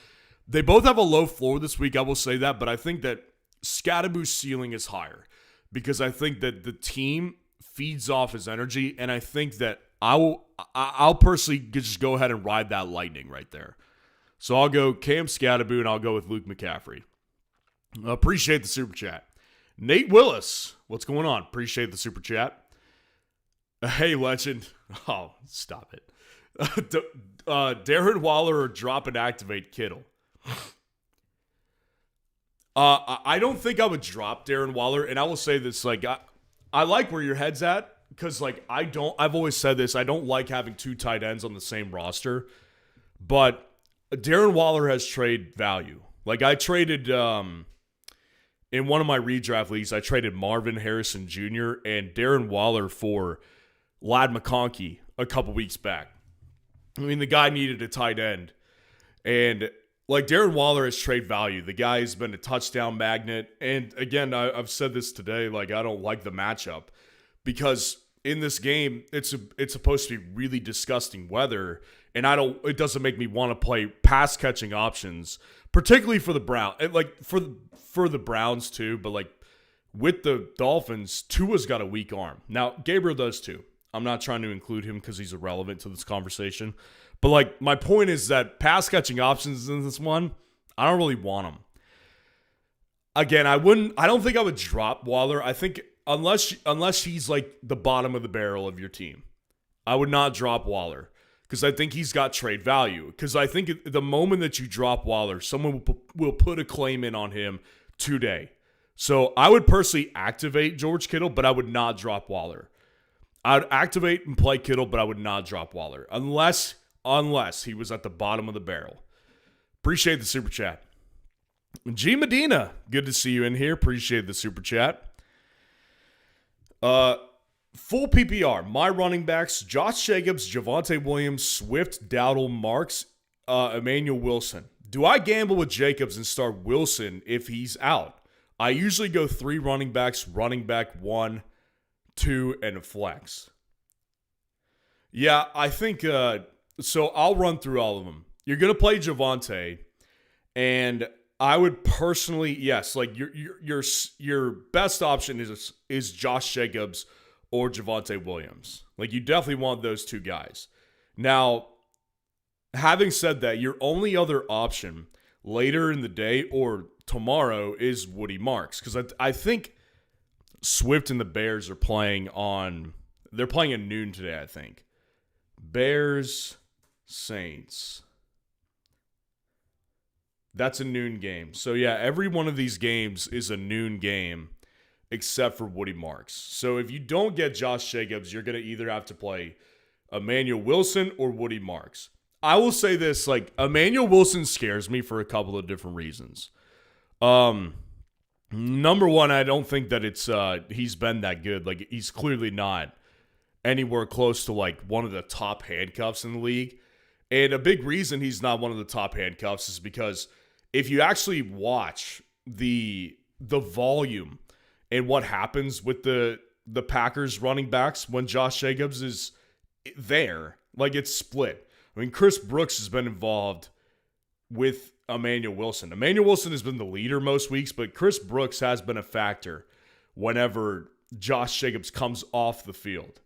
They both have a low floor this week, I will say that. But I think that Scadaboo's ceiling is higher because I think that the team feeds off his energy. And I think that I'll personally just go ahead and ride that lightning right there. So I'll go Cam Scadaboo and I'll go with Luke McCaffrey. Appreciate the super chat. Nate Willis, what's going on? Appreciate the super chat. Hey, legend. Oh, stop it. Darren Waller or drop and activate Kittle. I don't think I would drop Darren Waller, and I will say this, like, I like where your head's at. Because, like, I've always said this, I don't like having two tight ends on the same roster. But Darren Waller has trade value. Like, I traded, in one of my redraft leagues, I traded Marvin Harrison Jr. and Darren Waller for Ladd McConkey a couple weeks back. I mean, the guy needed a tight end. And like Darren Waller has trade value. The guy has been a touchdown magnet. And again, I've said this today, like I don't like the matchup because in this game, it's supposed to be really disgusting weather. And it doesn't make me want to play pass catching options, particularly for the Browns. Like for the Browns too, but like with the Dolphins, Tua's got a weak arm. Now, Gabriel does too. I'm not trying to include him because he's irrelevant to this conversation. But like my point is that pass catching options in this one, I don't really want them. Again, I don't think I would drop Waller. I think unless he's like the bottom of the barrel of your team, I would not drop Waller because I think he's got trade value. Because I think the moment that you drop Waller, someone will put a claim in on him today. So I would personally activate George Kittle, but I would not drop Waller. I would activate and play Kittle, but I would not drop Waller unless he was at the bottom of the barrel. Appreciate the super chat. G Medina, good to see you in here. Appreciate the super chat. Full PPR. My running backs: Josh Jacobs, Javonte Williams, Swift, Dowdle, Marks, Emmanuel Wilson. Do I gamble with Jacobs and start Wilson if he's out? I usually go 3 running backs, running back 1, 2, and a flex. Yeah, I think so. I'll run through all of them. You're gonna play Javonte, and I would personally, yes, like your best option is Josh Jacobs or Javonte Williams. Like you definitely want those two guys. Now, having said that, your only other option later in the day or tomorrow is Woody Marks because I think Swift and the Bears are playing they're playing at noon today, I think. Bears, Saints. That's a noon game. So yeah, every one of these games is a noon game except for Woody Marks. So if you don't get Josh Jacobs, you're going to either have to play Emmanuel Wilson or Woody Marks. I will say this, like Emmanuel Wilson scares me for a couple of different reasons. Number one, I don't think that it's he's been that good. Like he's clearly not anywhere close to like one of the top handcuffs in the league. And a big reason he's not one of the top handcuffs is because if you actually watch the volume and what happens with the Packers running backs when Josh Jacobs is there, like it's split. I mean, Chris Brooks has been involved with Emmanuel Wilson. Emmanuel Wilson has been the leader most weeks, but Chris Brooks has been a factor whenever Josh Jacobs comes off the field.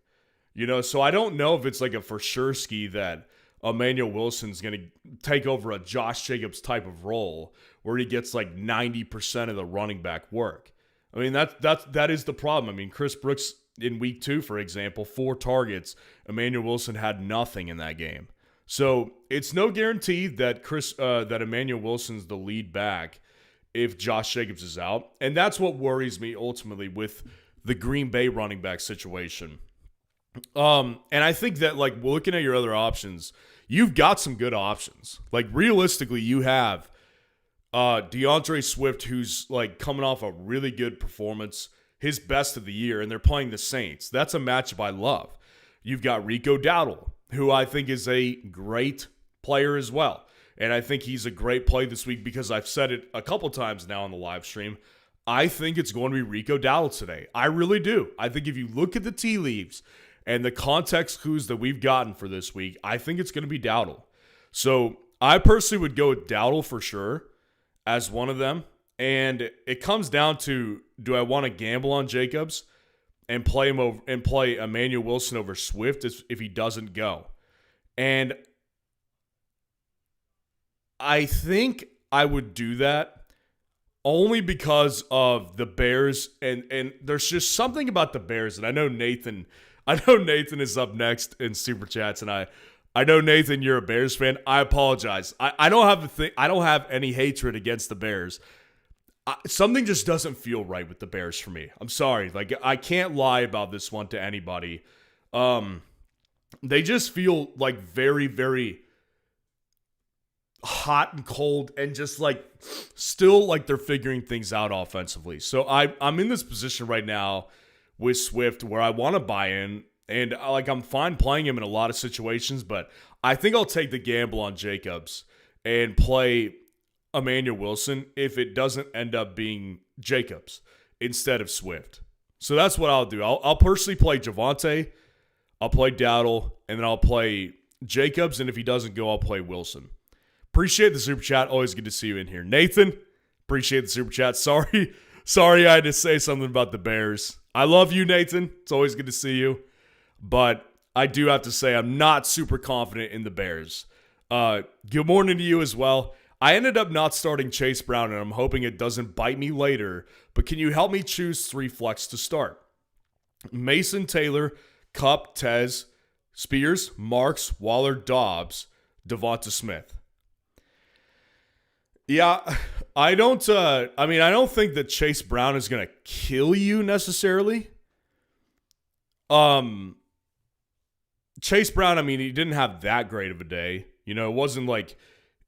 You know, so I don't know if it's like a for sure ski that Emmanuel Wilson's going to take over a Josh Jacobs type of role where he gets like 90% of the running back work. I mean, that is the problem. I mean, Chris Brooks in week 2, for example, 4 targets. Emmanuel Wilson had nothing in that game. So it's no guarantee that that Emmanuel Wilson's the lead back if Josh Jacobs is out. And that's what worries me ultimately with the Green Bay running back situation. And I think that like looking at your other options, you've got some good options. Like realistically, you have DeAndre Swift, who's like coming off a really good performance, his best of the year, and they're playing the Saints. That's a matchup I love. You've got Rico Dowdle, who I think is a great player as well. And I think he's a great play this week because I've said it a couple times now on the live stream. I think it's going to be Rico Dowdle today. I really do. I think if you look at the tea leaves and the context clues that we've gotten for this week, I think it's going to be Dowdle. So I personally would go with Dowdle for sure as one of them. And it comes down to, do I want to gamble on Jacobs and play him over and play Emmanuel Wilson over Swift if he doesn't go? And I think I would do that only because of the Bears, and there's just something about the Bears, and I know Nathan is up next in Super Chats, and I know Nathan, you're a Bears fan. I apologize. I don't have any hatred against the Bears. Something just doesn't feel right with the Bears for me. I'm sorry. Like I can't lie about this one to anybody. They just feel like very, very hot and cold and just like still like they're figuring things out offensively. So I'm in this position right now with Swift where I want to buy in And I'm fine playing him in a lot of situations, but I think I'll take the gamble on Jacobs and play Emmanuel Wilson if it doesn't end up being Jacobs instead of Swift. So that's what I'll do. I'll personally play Javonte, I'll play Dowdle, and then I'll play Jacobs, and if he doesn't go, I'll play Wilson. Appreciate the super chat. Always good to see you in here. Nathan, appreciate the super chat. Sorry I had to say something about the Bears. I love you, Nathan. It's always good to see you. But I do have to say I'm not super confident in the Bears. Good morning to you as well. I ended up not starting Chase Brown, and I'm hoping it doesn't bite me later. But can you help me choose 3 flex to start? Mason Taylor, Kupp, Tez, Spears, Marks, Waller, Dobbs, Devonta Smith. Yeah, I don't think that Chase Brown is going to kill you necessarily. Chase Brown, he didn't have that great of a day. It wasn't like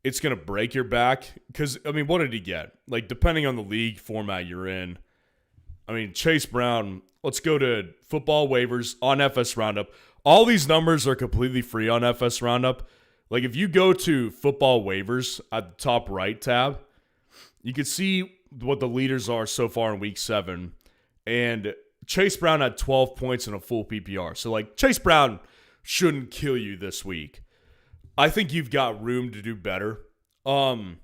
it's going to break your back. Because, what did he get? Depending on the league format you're in. Chase Brown, let's go to football waivers on FS Roundup. All these numbers are completely free on FS Roundup. If you go to football waivers at the top right tab, you can see what the leaders are so far in week 7. And Chase Brown had 12 points in a full PPR. So, Chase Brown shouldn't kill you this week. I think you've got room to do better. The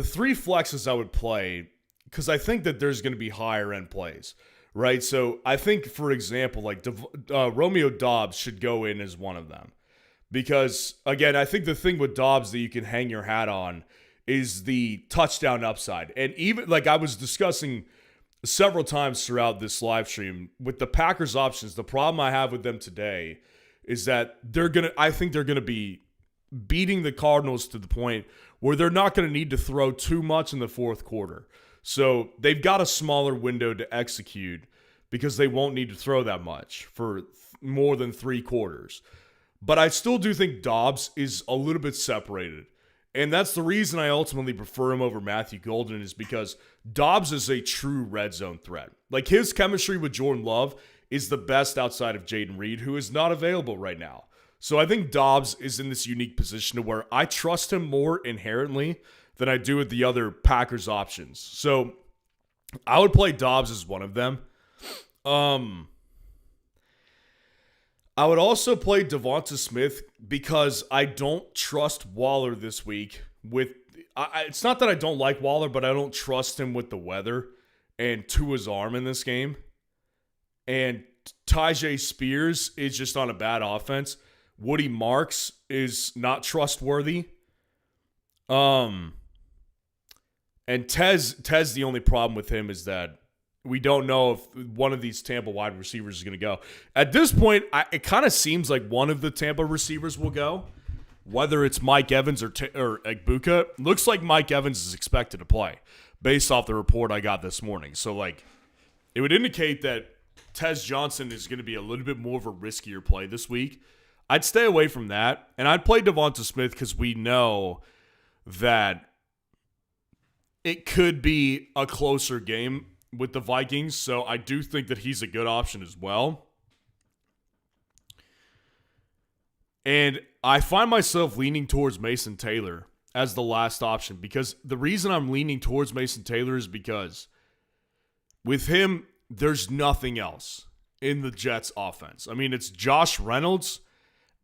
3 flexes I would play, because I think that there's going to be higher end plays, right? So, I think, for example, Romeo Dobbs should go in as one of them. Because, again, I think the thing with Dobbs that you can hang your hat on is the touchdown upside. And even, I was discussing several times throughout this live stream, with the Packers options, the problem I have with them today is that I think they're going to be beating the Cardinals to the point where they're not going to need to throw too much in the fourth quarter. So they've got a smaller window to execute because they won't need to throw that much for more than 3 quarters. But I still do think Dobbs is a little bit separated. And that's the reason I ultimately prefer him over Matthew Golden, is because Dobbs is a true red zone threat. His chemistry with Jordan Love is the best outside of Jaden Reed, who is not available right now. So I think Dobbs is in this unique position to where I trust him more inherently than I do with the other Packers options. So I would play Dobbs as one of them. I would also play Devonta Smith because I don't trust Waller this week. It's not that I don't like Waller, but I don't trust him with the weather and Tua's arm in this game. And Tyjae Spears is just on a bad offense. Woody Marks is not trustworthy. And Tez, the only problem with him is that we don't know if one of these Tampa wide receivers is going to go. At this point, it kind of seems like one of the Tampa receivers will go, whether it's Mike Evans or Egbuka. Looks like Mike Evans is expected to play based off the report I got this morning. So, it would indicate that Tez Johnson is going to be a little bit more of a riskier play this week. I'd stay away from that, and I'd play Devonta Smith because we know that it could be a closer game with the Vikings, so I do think that he's a good option as well. And I find myself leaning towards Mason Taylor as the last option, because the reason I'm leaning towards Mason Taylor is because with him, there's nothing else in the Jets offense. It's Josh Reynolds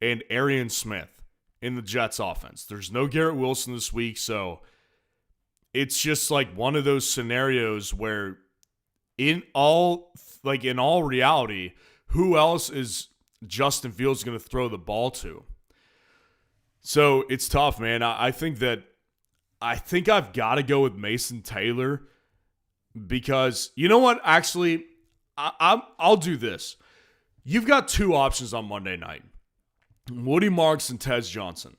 and Arian Smith in the Jets offense. There's no Garrett Wilson this week, so it's just one of those scenarios where in all reality, who else is Justin Fields going to throw the ball to? So it's tough, man. I think I've got to go with Mason Taylor because, you know what? Actually, I'll do this. You've got 2 options on Monday night. Woody Marks and Tez Johnson.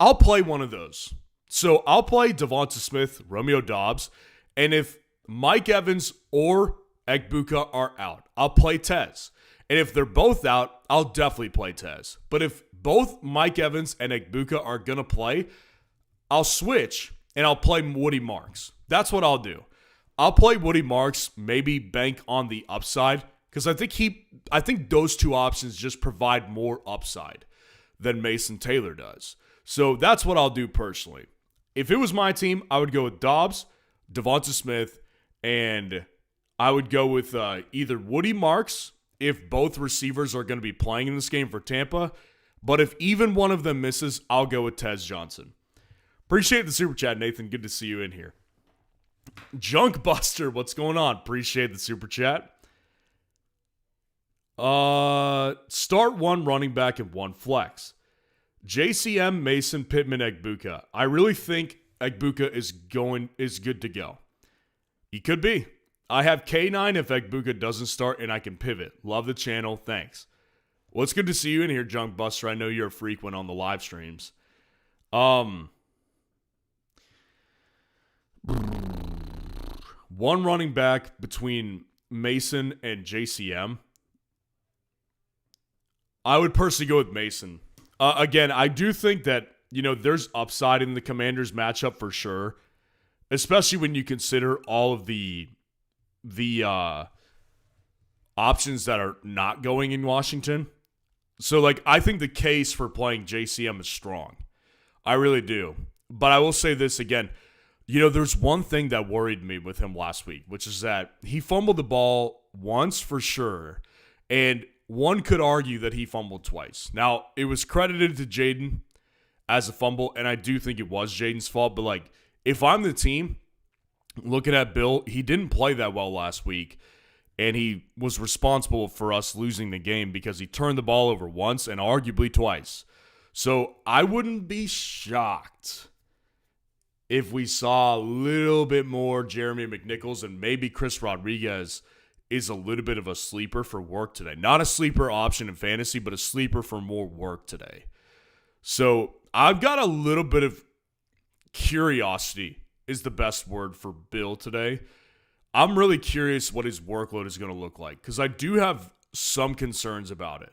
I'll play one of those. So I'll play Devonta Smith, Romeo Dobbs, and if Mike Evans or Egbuka are out, I'll play Tez. And if they're both out, I'll definitely play Tez. But if both Mike Evans and Egbuka are going to play, I'll switch and I'll play Woody Marks. That's what I'll do. I'll play Woody Marks, maybe bank on the upside Because I think those two options just provide more upside than Mason Taylor does. So that's what I'll do personally. If it was my team, I would go with Dobbs, Devonta Smith, and I would go with either Woody Marks if both receivers are going to be playing in this game for Tampa. But if even one of them misses, I'll go with Tez Johnson. Appreciate the super chat, Nathan. Good to see you in here. Junk Buster, what's going on? Appreciate the super chat. Start one running back and one flex. JCM, Mason, Pittman, Egbuka. I really think Egbuka is good to go. He could be. I have K9 if Egbuka doesn't start and I can pivot. Love the channel. Thanks. Well, it's good to see you in here, Junk Buster. I know you're a frequent on the live streams. One running back between Mason and JCM. I would personally go with Mason. Again, I do think that, there's upside in the Commanders matchup for sure, especially when you consider all of the options that are not going in Washington. So, I think the case for playing JCM is strong. I really do. But I will say this again. There's one thing that worried me with him last week, which is that he fumbled the ball once for sure, and one could argue that he fumbled twice. Now, it was credited to Jaden as a fumble, and I do think it was Jaden's fault. But, if I'm the team, looking at Bill, he didn't play that well last week, and he was responsible for us losing the game because he turned the ball over once and arguably twice. So I wouldn't be shocked if we saw a little bit more Jeremy McNichols and maybe Chris Rodriguez is a little bit of a sleeper for work today. Not a sleeper option in fantasy, but a sleeper for more work today. So I've got a little bit of curiosity is the best word for Bill today. I'm really curious what his workload is going to look like because I do have some concerns about it.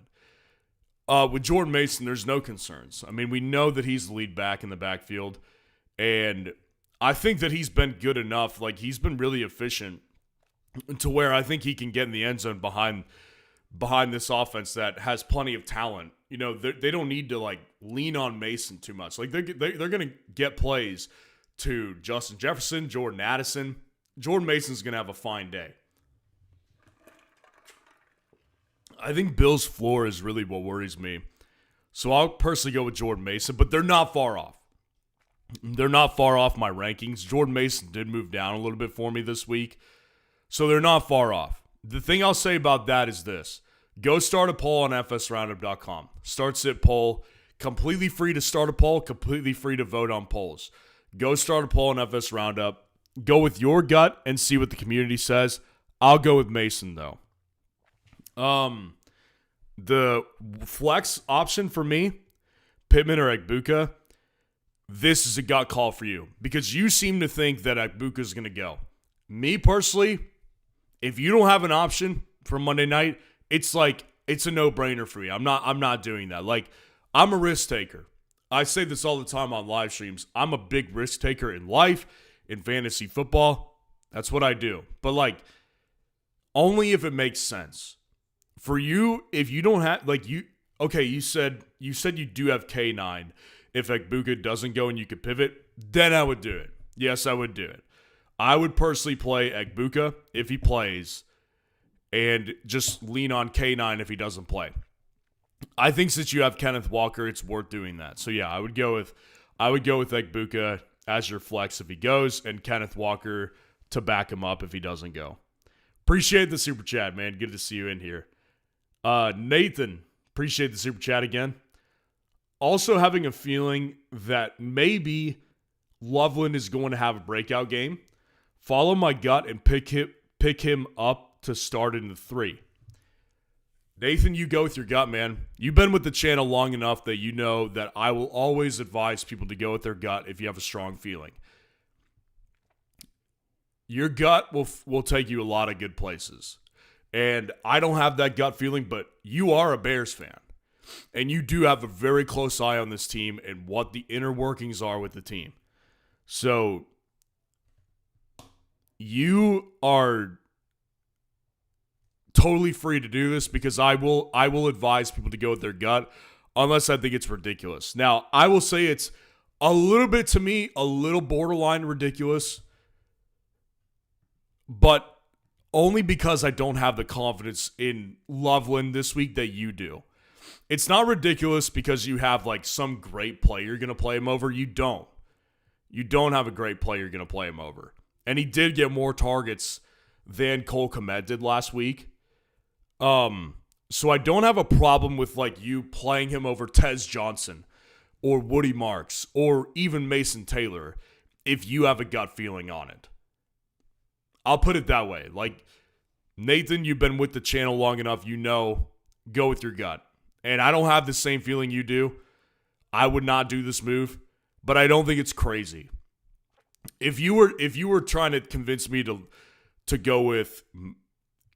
With Jordan Mason, there's no concerns. I mean, we know that he's the lead back in the backfield, and I think that he's been good enough. He's been really efficient to where I think he can get in the end zone behind this offense that has plenty of talent. They don't need to lean on Mason too much. They're going to get plays to Justin Jefferson, Jordan Addison. Jordan Mason's going to have a fine day. I think Bill's floor is really what worries me. So I'll personally go with Jordan Mason, but they're not far off. They're not far off my rankings. Jordan Mason did move down a little bit for me this week. So they're not far off. The thing I'll say about that is this. Go start a poll on fsroundup.com. Start sit poll. Completely free to start a poll. Completely free to vote on polls. Go start a poll on FS Roundup. Go with your gut and see what the community says. I'll go with Mason, though. The flex option for me, Pittman or Egbuka, this is a gut call for you because you seem to think that Egbuka is going to go. Me personally, if you don't have an option for Monday night, it's a no-brainer for me. I'm not doing that. I'm a risk taker. I say this all the time on live streams. I'm a big risk taker in life, in fantasy football. That's what I do. But only if it makes sense. For you, if you don't have you said you do have K9. If Egbuka doesn't go and you could pivot, then I would do it. Yes, I would do it. I would personally play Egbuka if he plays and just lean on K9 if he doesn't play. I think since you have Kenneth Walker, it's worth doing that. So yeah, I would go with Egbuka as your flex if he goes and Kenneth Walker to back him up if he doesn't go. Appreciate the super chat, man. Good to see you in here. Nathan, appreciate the super chat again. Also having a feeling that maybe Loveland is going to have a breakout game. Follow my gut and pick him up to start in the 3. Nathan, you go with your gut, man. You've been with the channel long enough that you know that I will always advise people to go with their gut if you have a strong feeling. Your gut will take you a lot of good places. And I don't have that gut feeling, but you are a Bears fan. And you do have a very close eye on this team and what the inner workings are with the team. So you are totally free to do this because I will advise people to go with their gut unless I think it's ridiculous. Now, I will say it's a little bit, to me, a little borderline ridiculous, but only because I don't have the confidence in Loveland this week that you do. It's not ridiculous because you have like some great player you're going to play him over. You don't. You don't have a great player you're going to play him over. And he did get more targets than Cole Kmet did last week. So I don't have a problem with like you playing him over Tez Johnson or Woody Marks or even Mason Taylor if you have a gut feeling on it. I'll put it that way. Like, Nathan, you've been with the channel long enough, you know, go with your gut. And I don't have the same feeling you do. I would not do this move, but I don't think it's crazy. If you were trying to convince me to go with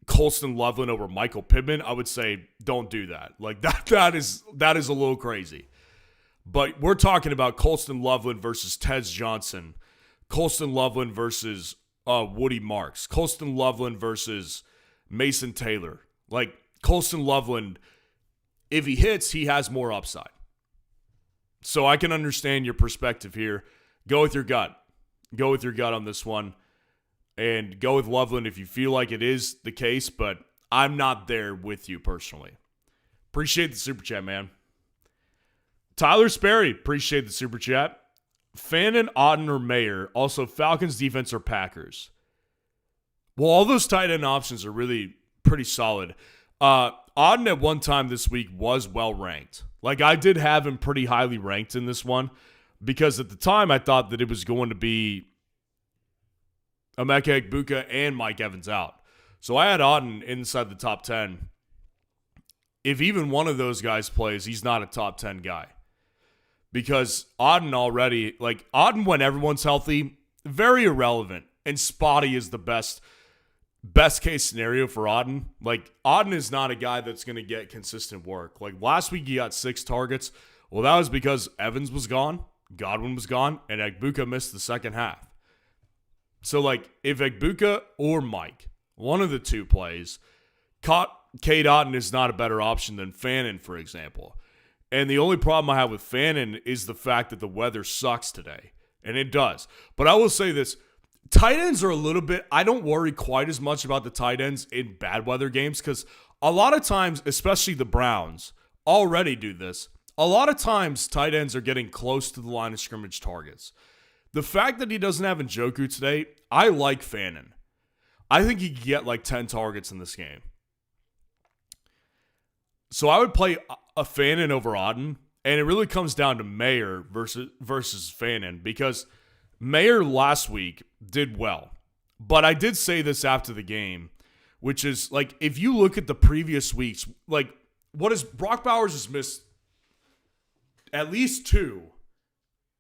Colston Loveland over Michael Pittman, I would say don't do that. Like that is a little crazy. But we're talking about Colston Loveland versus Tez Johnson, Colston Loveland versus Woody Marks, Colston Loveland versus Mason Taylor. Like, Colston Loveland, if he hits, he has more upside. So I can understand your perspective here. Go with your gut. Go with your gut on this one. And go with Loveland if you feel like it is the case, but I'm not there with you personally. Appreciate the super chat, man. Tyler Sperry, appreciate the super chat. Fannin, Otten, or Mayer. Also, Falcons defense or Packers. Well, all those tight end options are really pretty solid. Otten at one time this week was well ranked. Like, I did have him pretty highly ranked in this one because at the time I thought that it was going to be Emeka Egbuka and Mike Evans out. So I had Otten inside the top 10. If even one of those guys plays, he's not a top 10 guy. Because Otten already, like, Otten when everyone's healthy, very irrelevant. And spotty is the best case scenario for Otten. Like, Otten is not a guy that's going to get consistent work. Like, last week he got 6 targets. Well, that was because Evans was gone, Godwin was gone, and Egbuka missed the second half. So, like, if Egbuka or Mike, one of the two plays, Cade Otton is not a better option than Fannin, for example. And the only problem I have with Fannin is the fact that the weather sucks today. And it does. But I will say this. Tight ends are a little bit, I don't worry quite as much about the tight ends in bad weather games because a lot of times, especially the Browns, already do this. A lot of times, tight ends are getting close to the line of scrimmage targets. The fact that he doesn't have Njoku today, I like Fannin. I think he could get like 10 targets in this game. So I would play a Fannin over Otten, and it really comes down to Mayer versus Fannin because Mayer last week did well. But I did say this after the game, which is like if you look at the previous weeks, like what is Brock Bowers has missed at least 2.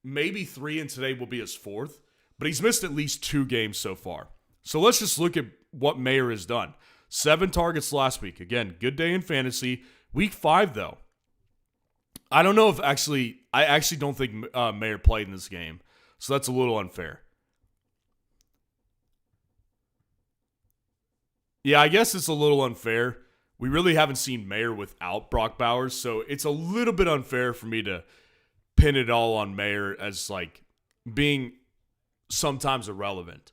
Maybe 3, and today will be his 4th. But he's missed at least 2 games so far. So let's just look at what Mayer has done. 7 targets last week. Again, good day in fantasy. Week 5, though. I don't know if I actually don't think Mayer played in this game. So that's a little unfair. Yeah, I guess it's a little unfair. We really haven't seen Mayer without Brock Bowers. So it's a little bit unfair for me to pin it all on Mayer as like being sometimes irrelevant.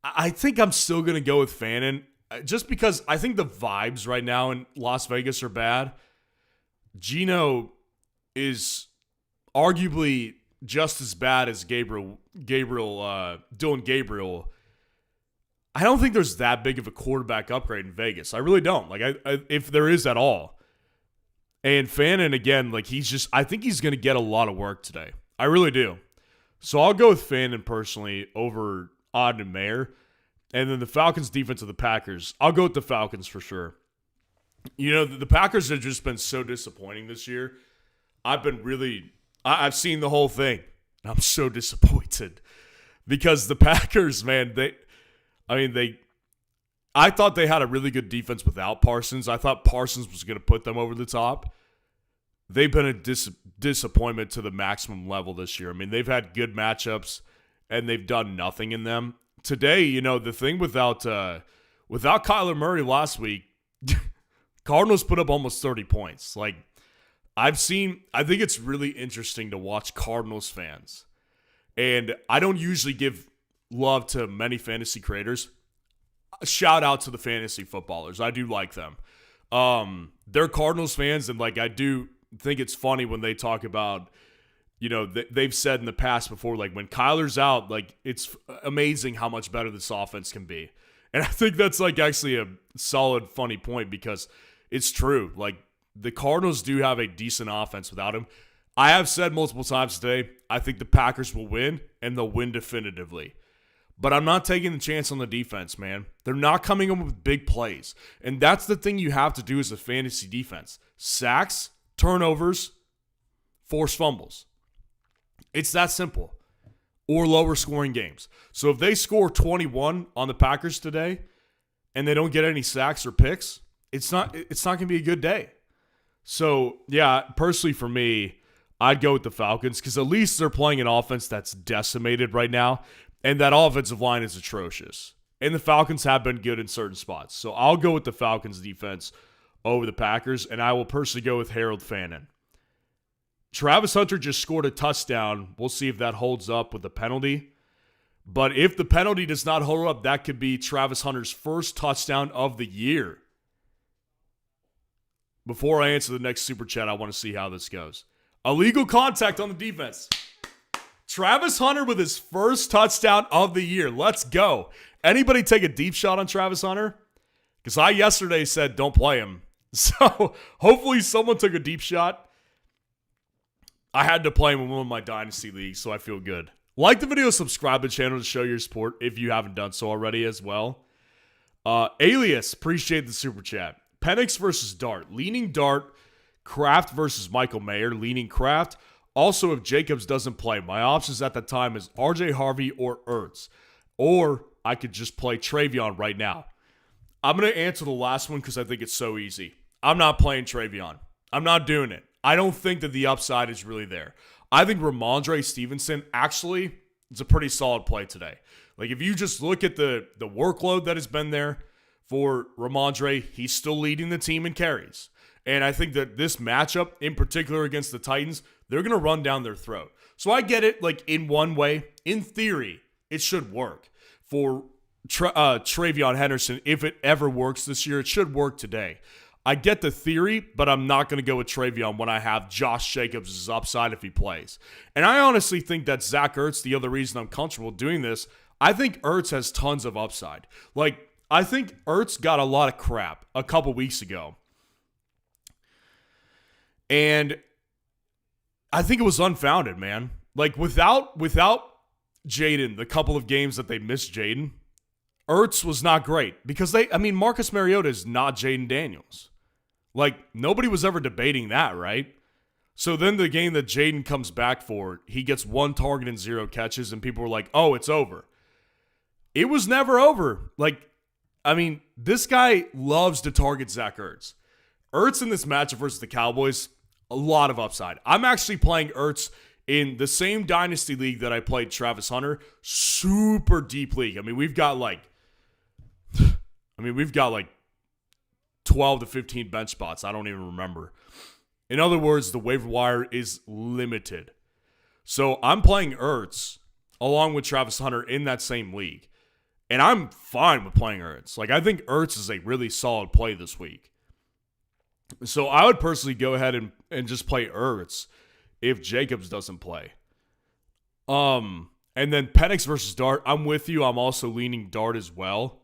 I think I'm still going to go with Fannin just because I think the vibes right now in Las Vegas are bad. Geno is arguably just as bad as Dylan Gabriel. I don't think there's that big of a quarterback upgrade in Vegas. I really don't. Like, if there is at all. And Fannin, again, like I think he's going to get a lot of work today. I really do. So I'll go with Fannin personally over Otten and Mayer. And then the Falcons defense of the Packers. I'll go with the Falcons for sure. You know, the Packers have just been so disappointing this year. I've seen the whole thing. And I'm so disappointed. Because the Packers, man, I thought they had a really good defense without Parsons. I thought Parsons was going to put them over the top. They've been a disappointment to the maximum level this year. I mean, they've had good matchups, and they've done nothing in them. Today, you know, the thing without without Kyler Murray last week, Cardinals put up almost 30 points. Like, I think it's really interesting to watch Cardinals fans. And I don't usually give love to many fantasy creators. A shout out to the fantasy footballers. I do like them. They're Cardinals fans, and like I do think it's funny when they talk about, they've said in the past before, like when Kyler's out, like it's amazing how much better this offense can be. And I think that's like actually a solid, funny point because it's true. Like the Cardinals do have a decent offense without him. I have said multiple times today, I think the Packers will win, and they'll win definitively. But I'm not taking the chance on the defense, man. They're not coming in with big plays. And that's the thing you have to do as a fantasy defense. Sacks, turnovers, forced fumbles. It's that simple. Or lower scoring games. So if they score 21 on the Packers today and they don't get any sacks or picks, it's not going to be a good day. So, yeah, personally for me, I'd go with the Falcons because at least they're playing an offense that's decimated right now. And that offensive line is atrocious. And the Falcons have been good in certain spots. So I'll go with the Falcons defense over the Packers, and I will personally go with Harold Fannin. Travis Hunter just scored a touchdown. We'll see if that holds up with the penalty. But if the penalty does not hold up, that could be Travis Hunter's first touchdown of the year. Before I answer the next super chat, I want to see how this goes. Illegal contact on the defense. Travis Hunter with his first touchdown of the year. Let's go. Anybody take a deep shot on Travis Hunter? Because I yesterday said don't play him. So hopefully someone took a deep shot. I had to play him in one of my dynasty leagues, so I feel good. Like the video, subscribe to the channel to show your support if you haven't done so already as well. Alias, appreciate the super chat. Penix versus Dart. Leaning Dart. Kraft versus Michael Mayer. Leaning Kraft. Also, if Jacobs doesn't play, my options at the time is RJ Harvey or Ertz. Or I could just play Travion right now. I'm going to answer the last one because I think it's so easy. I'm not playing Travion. I'm not doing it. I don't think that the upside is really there. I think Ramondre Stevenson actually is a pretty solid play today. Like if you just look at the workload that has been there for Ramondre, he's still leading the team in carries. And I think that this matchup, in particular against the Titans, they're going to run down their throat. So I get it, like, in one way. In theory, it should work. For Travion Henderson, if it ever works this year, it should work today. I get the theory, but I'm not going to go with Travion when I have Josh Jacobs' upside if he plays. And I honestly think that Zach Ertz, the other reason I'm comfortable doing this, I think Ertz has tons of upside. Like, I think Ertz got a lot of crap a couple weeks ago. And I think it was unfounded, man. Like, without Jaden, the couple of games that they missed Jaden, Ertz was not great. Because Marcus Mariota is not Jaden Daniels. Like, nobody was ever debating that, right? So then the game that Jaden comes back for, he gets 1 target and 0 catches, and people were like, oh, it's over. It was never over. This guy loves to target Zach Ertz. Ertz in this matchup versus the Cowboys, a lot of upside. I'm actually playing Ertz in the same dynasty league that I played Travis Hunter. Super deep league. We've got like 12 to 15 bench spots. I don't even remember. In other words, the waiver wire is limited. So I'm playing Ertz along with Travis Hunter in that same league. And I'm fine with playing Ertz. Like, I think Ertz is a really solid play this week. So I would personally go ahead and just play Ertz if Jacobs doesn't play. And then Penix versus Dart, I'm with you. I'm also leaning Dart as well.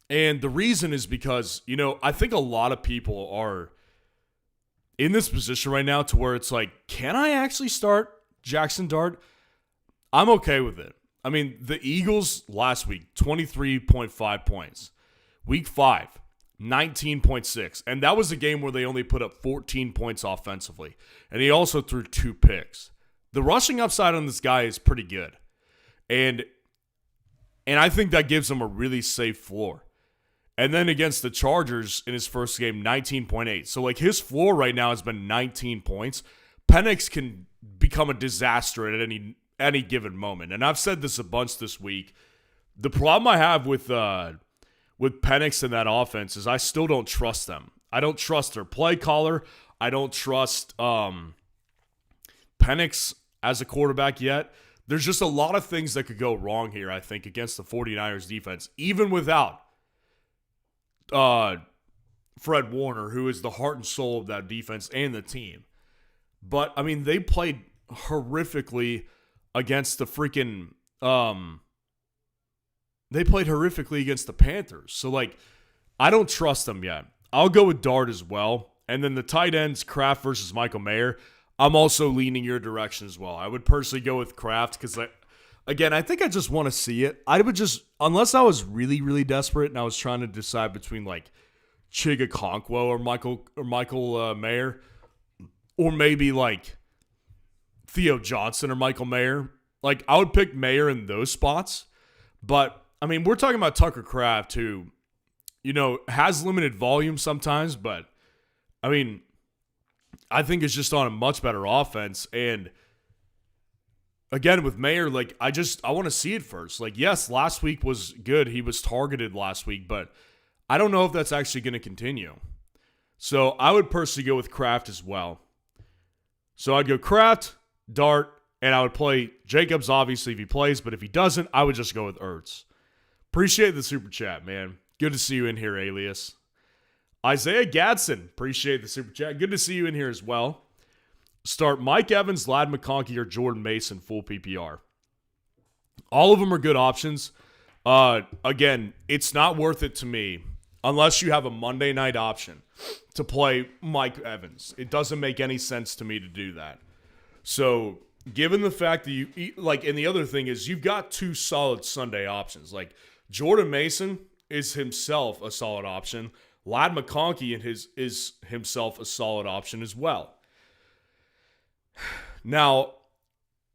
And the reason is because, I think a lot of people are in this position right now to where it's like, can I actually start Jackson Dart? I'm okay with it. The Eagles last week, 23.5 points. Week 5, 19.6. And that was a game where they only put up 14 points offensively. And he also threw 2 picks. The rushing upside on this guy is pretty good. And I think that gives him a really safe floor. And then against the Chargers in his first game, 19.8. So, his floor right now has been 19 points. Penix can become a disaster at any given moment. And I've said this a bunch this week. The problem I have with Penix and that offense is I still don't trust them. I don't trust their play caller. I don't trust Penix as a quarterback yet. There's just a lot of things that could go wrong here, I think, against the 49ers defense, even without Fred Warner, who is the heart and soul of that defense and the team. But, I mean, they played horrifically against the freaking they played horrifically against the Panthers. So, like, I don't trust them yet. I'll go with Dart as well. And then the tight ends, Kraft versus Michael Mayer, I'm also leaning your direction as well. I would personally go with Kraft because, again, I think I just want to see it. I would just, unless I was really, really desperate and I was trying to decide between, like, Chiga Okonkwo or Michael Mayer, or maybe, like, Theo Johnson or Michael Mayer. Like, I would pick Mayer in those spots. But, I mean, we're talking about Tucker Kraft, who, you know, has limited volume sometimes, but, I mean, I think it's just on a much better offense. And, again, with Mayer, like, I want to see it first. Like, yes, last week was good. He was targeted last week, but I don't know if that's actually going to continue. So, I would personally go with Kraft as well. So, I'd go Kraft, Dart, and I would play Jacobs, obviously, if he plays. But if he doesn't, I would just go with Ertz. Appreciate the super chat, man. Good to see you in here, Alias. Isaiah Gadsden, appreciate the super chat. Good to see you in here as well. Start Mike Evans, Ladd McConkey, or Jordan Mason, full PPR. All of them are good options. Again, it's not worth it to me unless you have a Monday night option to play Mike Evans. It doesn't make any sense to me to do that. So, given the fact that you, like, and the other thing is you've got two solid Sunday options. Like, Jordan Mason is himself a solid option. Ladd McConkey is himself a solid option as well. Now,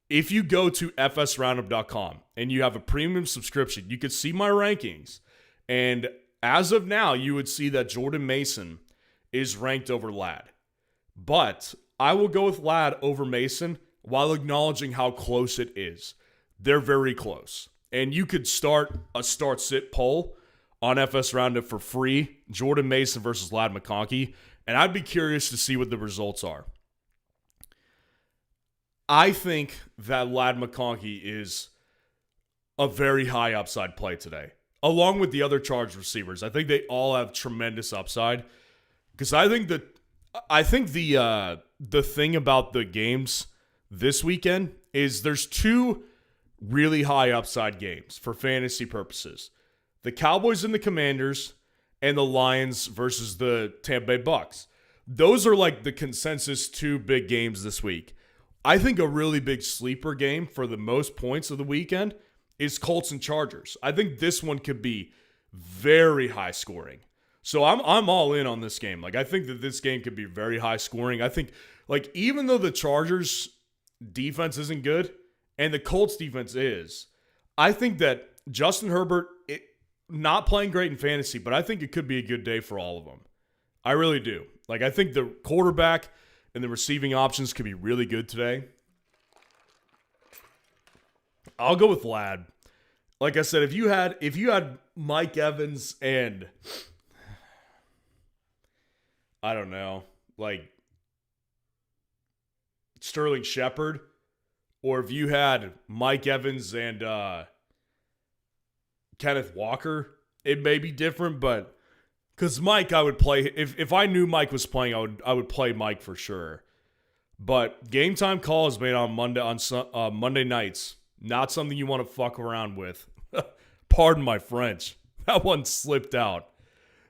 if you go to fsroundup.com and you have a premium subscription, you could see my rankings. And as of now, you would see that Jordan Mason is ranked over Ladd. But I will go with Ladd over Mason while acknowledging how close it is. They're very close. And you could start a start-sit poll on FS Roundup for free, Jordan Mason versus Ladd McConkey, and I'd be curious to see what the results are. I think that Ladd McConkey is a very high upside play today, along with the other Chargers receivers. I think they all have tremendous upside, because I think the thing about the games this weekend is there's two really high upside games for fantasy purposes. The Cowboys and the Commanders, and the Lions versus the Tampa Bay Bucks. Those are like the consensus two big games this week. I think a really big sleeper game for the most points of the weekend is Colts and Chargers. I think this one could be very high scoring. So I'm all in on this game. Like, I think that this game could be very high scoring. I think, like, even though the Chargers defense isn't good and the Colts defense is, I think that Justin Herbert, not playing great in fantasy, but I think it could be a good day for all of them. I really do. Like, I think the quarterback and the receiving options could be really good today. I'll go with Ladd. Like I said, if you had Mike Evans and, I don't know, like Sterling Shepard, or if you had Mike Evans and Kenneth Walker, it may be different, but because Mike, I would play, if I knew Mike was playing, I would play Mike for sure. But game time calls made on Monday nights, not something you want to fuck around with. Pardon my French. That one slipped out.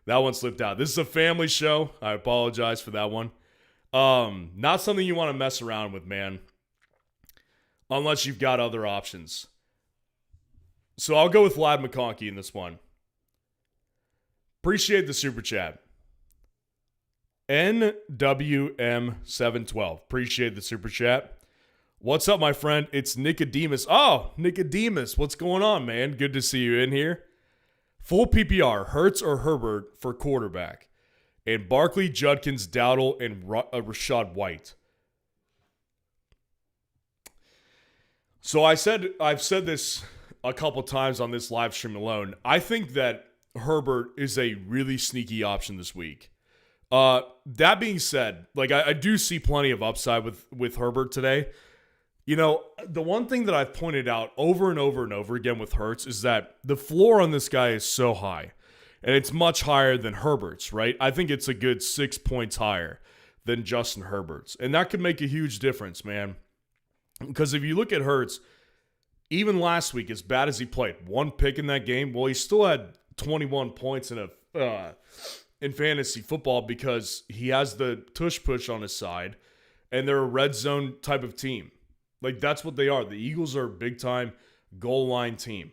This is a family show. I apologize for that one. Not something you want to mess around with, man. Unless you've got other options. So I'll go with Ladd McConkey in this one. Appreciate the super chat. NWM712. Appreciate the super chat. What's up, my friend? It's Nicodemus. Oh, Nicodemus. What's going on, man? Good to see you in here. Full PPR, Hurts or Herbert for quarterback. And Barkley, Judkins, Dowdle, and Rashad White. So I've said this a couple times on this live stream alone, I think that Herbert is a really sneaky option this week. That being said, like I do see plenty of upside with Herbert today. You know, the one thing that I've pointed out over and over and over again with Hurts is that the floor on this guy is so high, and it's much higher than Herbert's, right? I think it's a good 6 points higher than Justin Herbert's, and that could make a huge difference, man. Because if you look at Hurts, even last week, as bad as he played, one pick in that game, well, he still had 21 points in fantasy football because he has the tush push on his side, and they're a red zone type of team. Like, that's what they are. The Eagles are a big-time goal line team.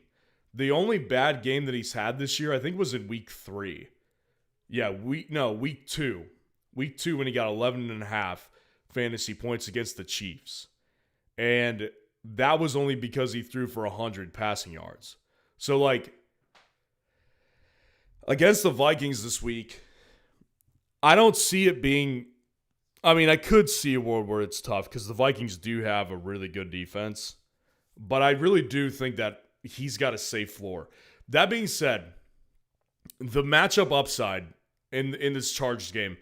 The only bad game that he's had this year, I think, was in week 3. Yeah, week 2. Week 2 when he got 11.5 fantasy points against the Chiefs. And that was only because he threw for 100 passing yards. So, like, against the Vikings this week, I don't see it being... I mean, I could see a world where it's tough because the Vikings do have a really good defense. But I really do think that he's got a safe floor. That being said, the matchup upside in this Chargers game,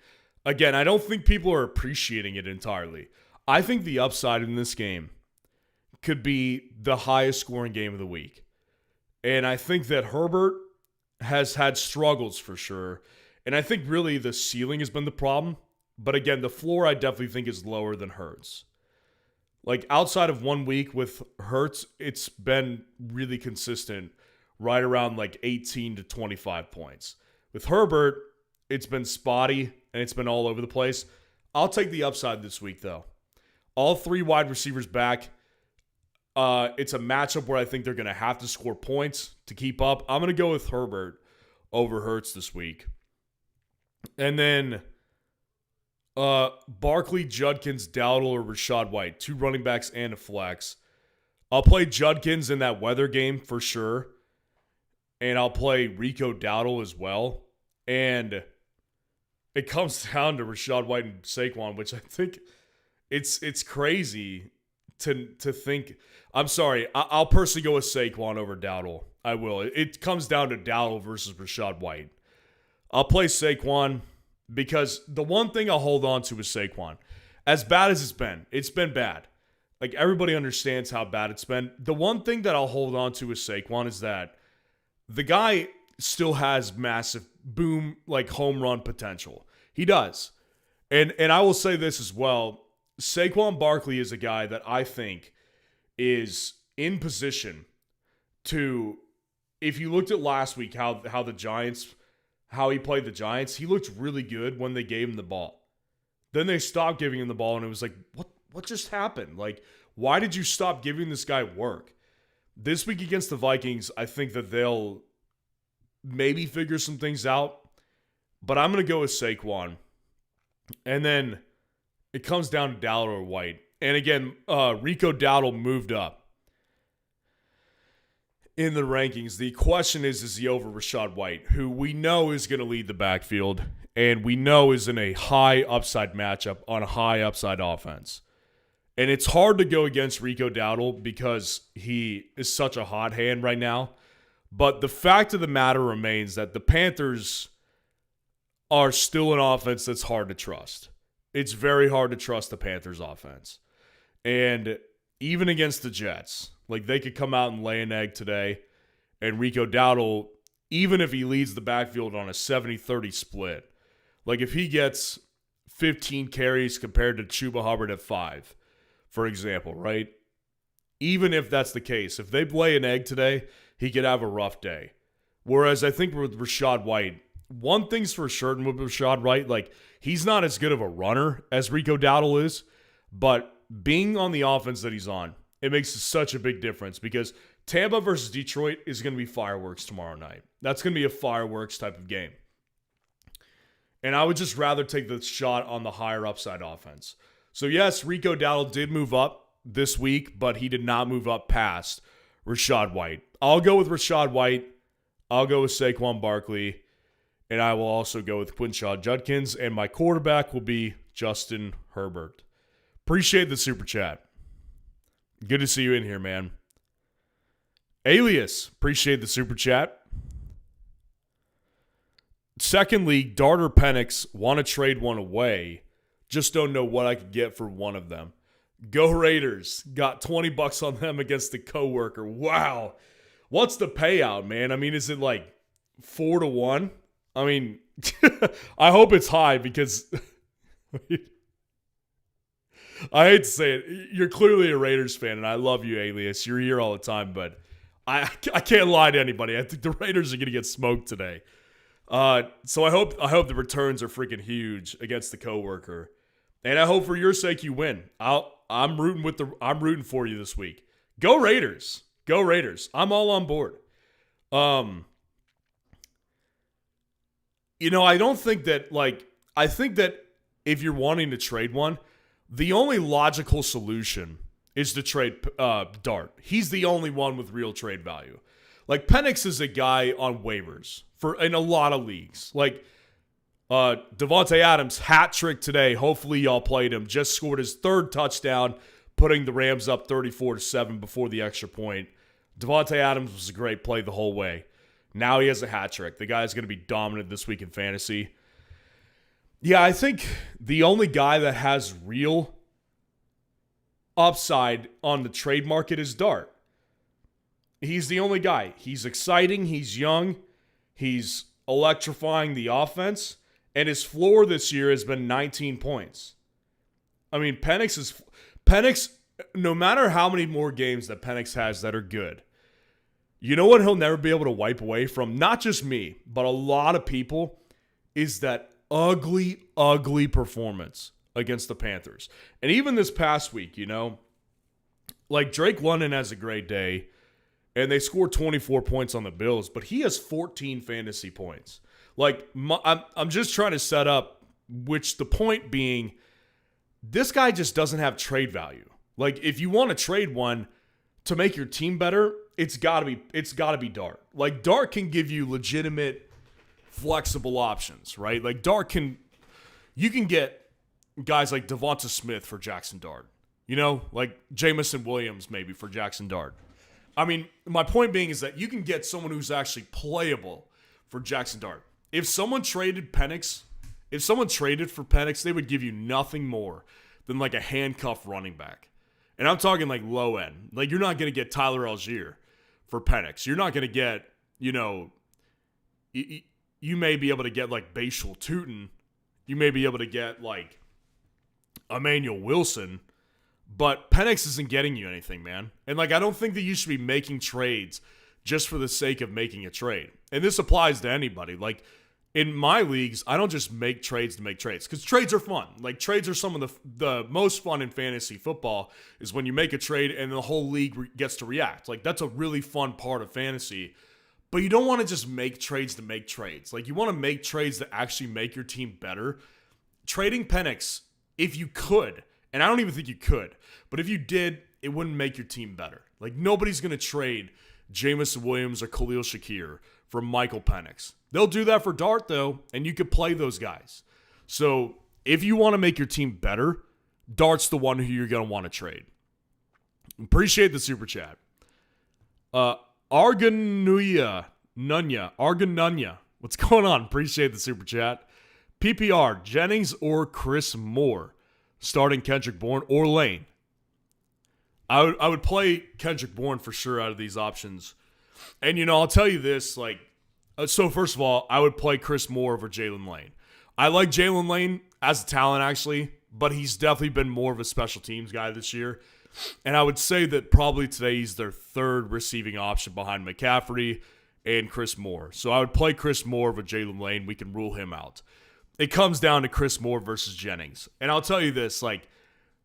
again, I don't think people are appreciating it entirely. I think the upside in this game could be the highest scoring game of the week. And I think that Herbert has had struggles for sure. And I think really the ceiling has been the problem. But again, the floor I definitely think is lower than Hurts. Like outside of 1 week with Hurts, it's been really consistent right around like 18 to 25 points. With Herbert, it's been spotty and it's been all over the place. I'll take the upside this week though. All 3 wide receivers back. It's a matchup where I think they're going to have to score points to keep up. I'm going to go with Herbert over Hurts this week. And then Barkley, Judkins, Dowdle, or Rachaad White. 2 running backs and a flex. I'll play Judkins in that weather game for sure. And I'll play Rico Dowdle as well. And it comes down to Rachaad White and Saquon, which I think it's crazy to think. I'm sorry. I'll personally go with Saquon over Dowdle. I will. It comes down to Dowdle versus Rachaad White. I'll play Saquon because the one thing I'll hold on to is Saquon. As bad as it's been bad. Like, everybody understands how bad it's been. The one thing that I'll hold on to with Saquon is that the guy still has massive boom, like home run potential. He does. And I will say this as well. Saquon Barkley is a guy that I think is in position to, if you looked at last week, how he played the Giants, he looked really good when they gave him the ball. Then they stopped giving him the ball, and it was like, what just happened? Like, why did you stop giving this guy work? This week against the Vikings, I think that they'll maybe figure some things out, but I'm going to go with Saquon. And then it comes down to Dowdle or White. And again, Rico Dowdle moved up in the rankings. The question is he over Rachaad White, who we know is going to lead the backfield and we know is in a high upside matchup on a high upside offense. And it's hard to go against Rico Dowdle because he is such a hot hand right now. But the fact of the matter remains that the Panthers are still an offense that's hard to trust. It's very hard to trust the Panthers offense. And even against the Jets, like, they could come out and lay an egg today. And Rico Dowdle, even if he leads the backfield on a 70-30 split, like if he gets 15 carries compared to Chuba Hubbard at 5, for example, right? Even if that's the case, if they lay an egg today, he could have a rough day. Whereas I think with Rachaad White, one thing's for certain with Rachaad White, like, he's not as good of a runner as Rico Dowdle is, but being on the offense that he's on, it makes such a big difference because Tampa versus Detroit is going to be fireworks tomorrow night. That's going to be a fireworks type of game. And I would just rather take the shot on the higher upside offense. So yes, Rico Dowdle did move up this week, but he did not move up past Rachaad White. I'll go with Rachaad White. I'll go with Saquon Barkley. And I will also go with Quinshaw Judkins. And my quarterback will be Justin Herbert. Appreciate the super chat. Good to see you in here, man. Alias, appreciate the super chat. Secondly, Dart or Penix want to trade one away. Just don't know what I could get for one of them. Go Raiders. Got $20 on them against the coworker. Wow. What's the payout, man? I mean, is it like 4-1? I mean, I hope it's high because I hate to say it. You're clearly a Raiders fan, and I love you, Alias. You're here all the time, but I can't lie to anybody. I think the Raiders are going to get smoked today. So I hope the returns are freaking huge against the coworker, and I hope for your sake you win. I'm rooting for you this week. Go Raiders, go Raiders. I'm all on board. I don't think that I think that if you're wanting to trade one, the only logical solution is to trade Dart. He's the only one with real trade value. Like Penix is a guy on waivers in a lot of leagues. Like Davante Adams, hat trick today. Hopefully y'all played him. Just scored his third touchdown, putting the Rams up 34-7 before the extra point. Davante Adams was a great play the whole way. Now he has a hat trick. The guy's going to be dominant this week in fantasy. Yeah, I think the only guy that has real upside on the trade market is Dart. He's the only guy. He's exciting. He's young. He's electrifying the offense. And his floor this year has been 19 points. I mean, Penix, no matter how many more games that Penix has that are good, you know what he'll never be able to wipe away from? Not just me, but a lot of people, is that ugly, ugly performance against the Panthers. And even this past week, like Drake London has a great day, and they scored 24 points on the Bills, but he has 14 fantasy points. Like, I'm just trying to set up, which the point being, this guy just doesn't have trade value. Like, if you want to trade one to make your team better, it's gotta be Dart. Like, Dart can give you legitimate, flexible options, right? Like, you can get guys like Devonta Smith for Jackson Dart. Like Jamison Williams maybe for Jackson Dart. I mean, my point being is that you can get someone who's actually playable for Jackson Dart. If someone traded for Penix, they would give you nothing more than like a handcuff running back. And I'm talking like low end. Like, you're not going to get Tyler Algier for Penix. You're not going to get, you may be able to get like Bashal Tootin. You may be able to get like Emmanuel Wilson. But Penix isn't getting you anything, man. And like, I don't think that you should be making trades just for the sake of making a trade. And this applies to anybody. Like, in my leagues, I don't just make trades to make trades, because trades are fun. Like, trades are some of the most fun in fantasy football, is when you make a trade and the whole league gets to react. Like, that's a really fun part of fantasy. But you don't want to just make trades to make trades. Like, you want to make trades that actually make your team better. Trading Penix, if you could, and I don't even think you could, but if you did, it wouldn't make your team better. Like, nobody's going to trade Jamison Williams or Khalil Shakir for Michael Penix. They'll do that for Dart, though, and you could play those guys. So if you want to make your team better, Dart's the one who you're going to want to trade. Appreciate the super chat. Arganunya. What's going on? Appreciate the super chat. PPR, Jennings or Chris Moore, starting Kendrick Bourne or Lane. I would play Kendrick Bourne for sure out of these options. And, I'll tell you this, so first of all, I would play Chris Moore over Jalen Lane. I like Jalen Lane as a talent, actually, but he's definitely been more of a special teams guy this year. And I would say that probably today he's their third receiving option behind McCaffrey and Chris Moore. So I would play Chris Moore over Jalen Lane. We can rule him out. It comes down to Chris Moore versus Jennings. And I'll tell you this,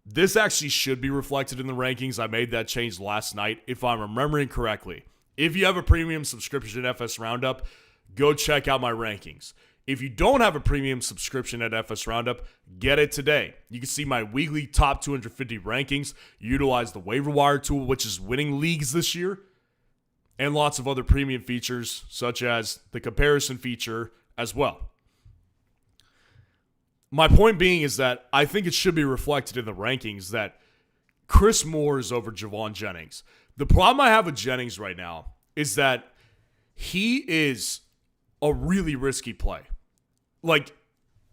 this actually should be reflected in the rankings. I made that change last night, if I'm remembering correctly. If you have a premium subscription at FS Roundup, go check out my rankings. If you don't have a premium subscription at FS Roundup, get it today. You can see my weekly top 250 rankings, utilize the waiver wire tool, which is winning leagues this year, and lots of other premium features, such as the comparison feature as well. My point being is that I think it should be reflected in the rankings that Chris Moore is over Javon Jennings. The problem I have with Jennings right now is that he is a really risky play. Like,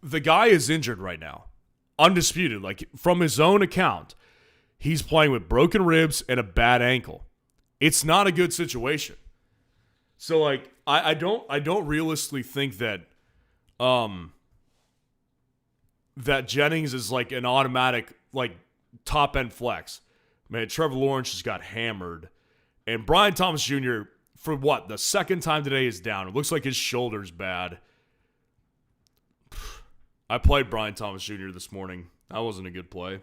the guy is injured right now. Undisputed. Like, from his own account, he's playing with broken ribs and a bad ankle. It's not a good situation. So, like, I don't realistically think that that Jennings is like an automatic, like, top end flex. Man, Trevor Lawrence just got hammered. And Brian Thomas Jr., for what? The second time today is down. It looks like his shoulder's bad. I played Brian Thomas Jr. this morning. That wasn't a good play.